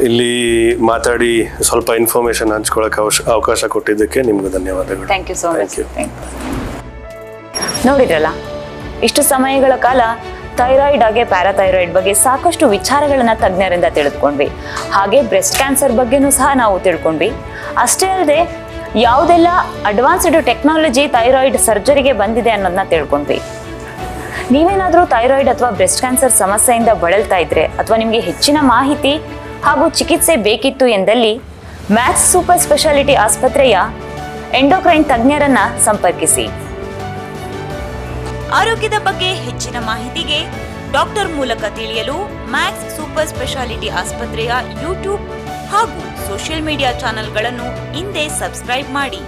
ಇಲ್ಲಿ ಮಾತಾಡಿ ಸ್ವಲ್ಪ ಇನ್ಫಾರ್ಮೇಶನ್ ಹಂಚ್ಕೊಳ್ಳೋಕೆ ಅವಕಾಶ ಕೊಟ್ಟಿದ್ದಕ್ಕೆ ನಿಮ್ಗೆ ಧನ್ಯವಾದಗಳು. Thank you so much. ನೋಡಿದ್ರಲ್ಲ, ಇಷ್ಟು ಸಮಯಗಳ ಕಾಲ ಥೈರಾಯ್ಡ್ ಹಾಗೆ ಪ್ಯಾರಾಥೈರಾಯ್ಡ್ ಬಗ್ಗೆ ಸಾಕಷ್ಟು ವಿಚಾರಗಳನ್ನ ತಜ್ಞರಿಂದ ತಿಳಿದುಕೊಂಡ್ವಿ. ಹಾಗೆ ಬ್ರೆಸ್ಟ್ ಕ್ಯಾನ್ಸರ್ ಬಗ್ಗೆನೂ ಸಹ ನಾವು ತಿಳ್ಕೊಂಡ್ವಿ. ಅಷ್ಟೇ ಅಲ್ಲದೆ ಯಾವುದೆಲ್ಲ ಅಡ್ವಾನ್ಸ್ಡ್ ಟೆಕ್ನಾಲಜಿ ಥೈರಾಯ್ಡ್ ಸರ್ಜರಿಗೆ ಬಂದಿದೆ ಅನ್ನೋದನ್ನ ತಿಳ್ಕೊಂಡ್ವಿ. ನೀವೇನಾದರೂ ಥೈರಾಯ್ಡ್ ಅಥವಾ ಬ್ರೆಸ್ಟ್ ಕ್ಯಾನ್ಸರ್ ಸಮಸ್ಯೆಯಿಂದ ಬಳಲ್ತಾ ಇದ್ರೆ ಅಥವಾ ನಿಮಗೆ ಹೆಚ್ಚಿನ ಮಾಹಿತಿ ಹಾಗೂ ಚಿಕಿತ್ಸೆ ಬೇಕಿತ್ತು ಎಂದಲ್ಲಿ ಮ್ಯಾಕ್ಸ್ ಸೂಪರ್ ಸ್ಪೆಷಾಲಿಟಿ ಆಸ್ಪತ್ರೆಯ ಎಂಡೋಕ್ರೈನ್ ತಜ್ಞರನ್ನ ಸಂಪರ್ಕಿಸಿ. ಆರೋಗ್ಯದ ಬಗ್ಗೆ ಹೆಚ್ಚಿನ ಮಾಹಿತಿಗೆ ಡಾಕ್ಟರ್ ಮೂಲಕ ತಿಳಿಯಲು ಮ್ಯಾಕ್ಸ್ ಸೂಪರ್ ಸ್ಪೆಷಾಲಿಟಿ ಆಸ್ಪತ್ರೆಯ ಯೂಟ್ಯೂಬ್ ಹಾಗೂ ಸೋಷಿಯಲ್ ಮೀಡಿಯಾ ಚಾನೆಲ್ಗಳನ್ನು ಹಿಂದೆ ಸಬ್ಸ್ಕ್ರೈಬ್ ಮಾಡಿ.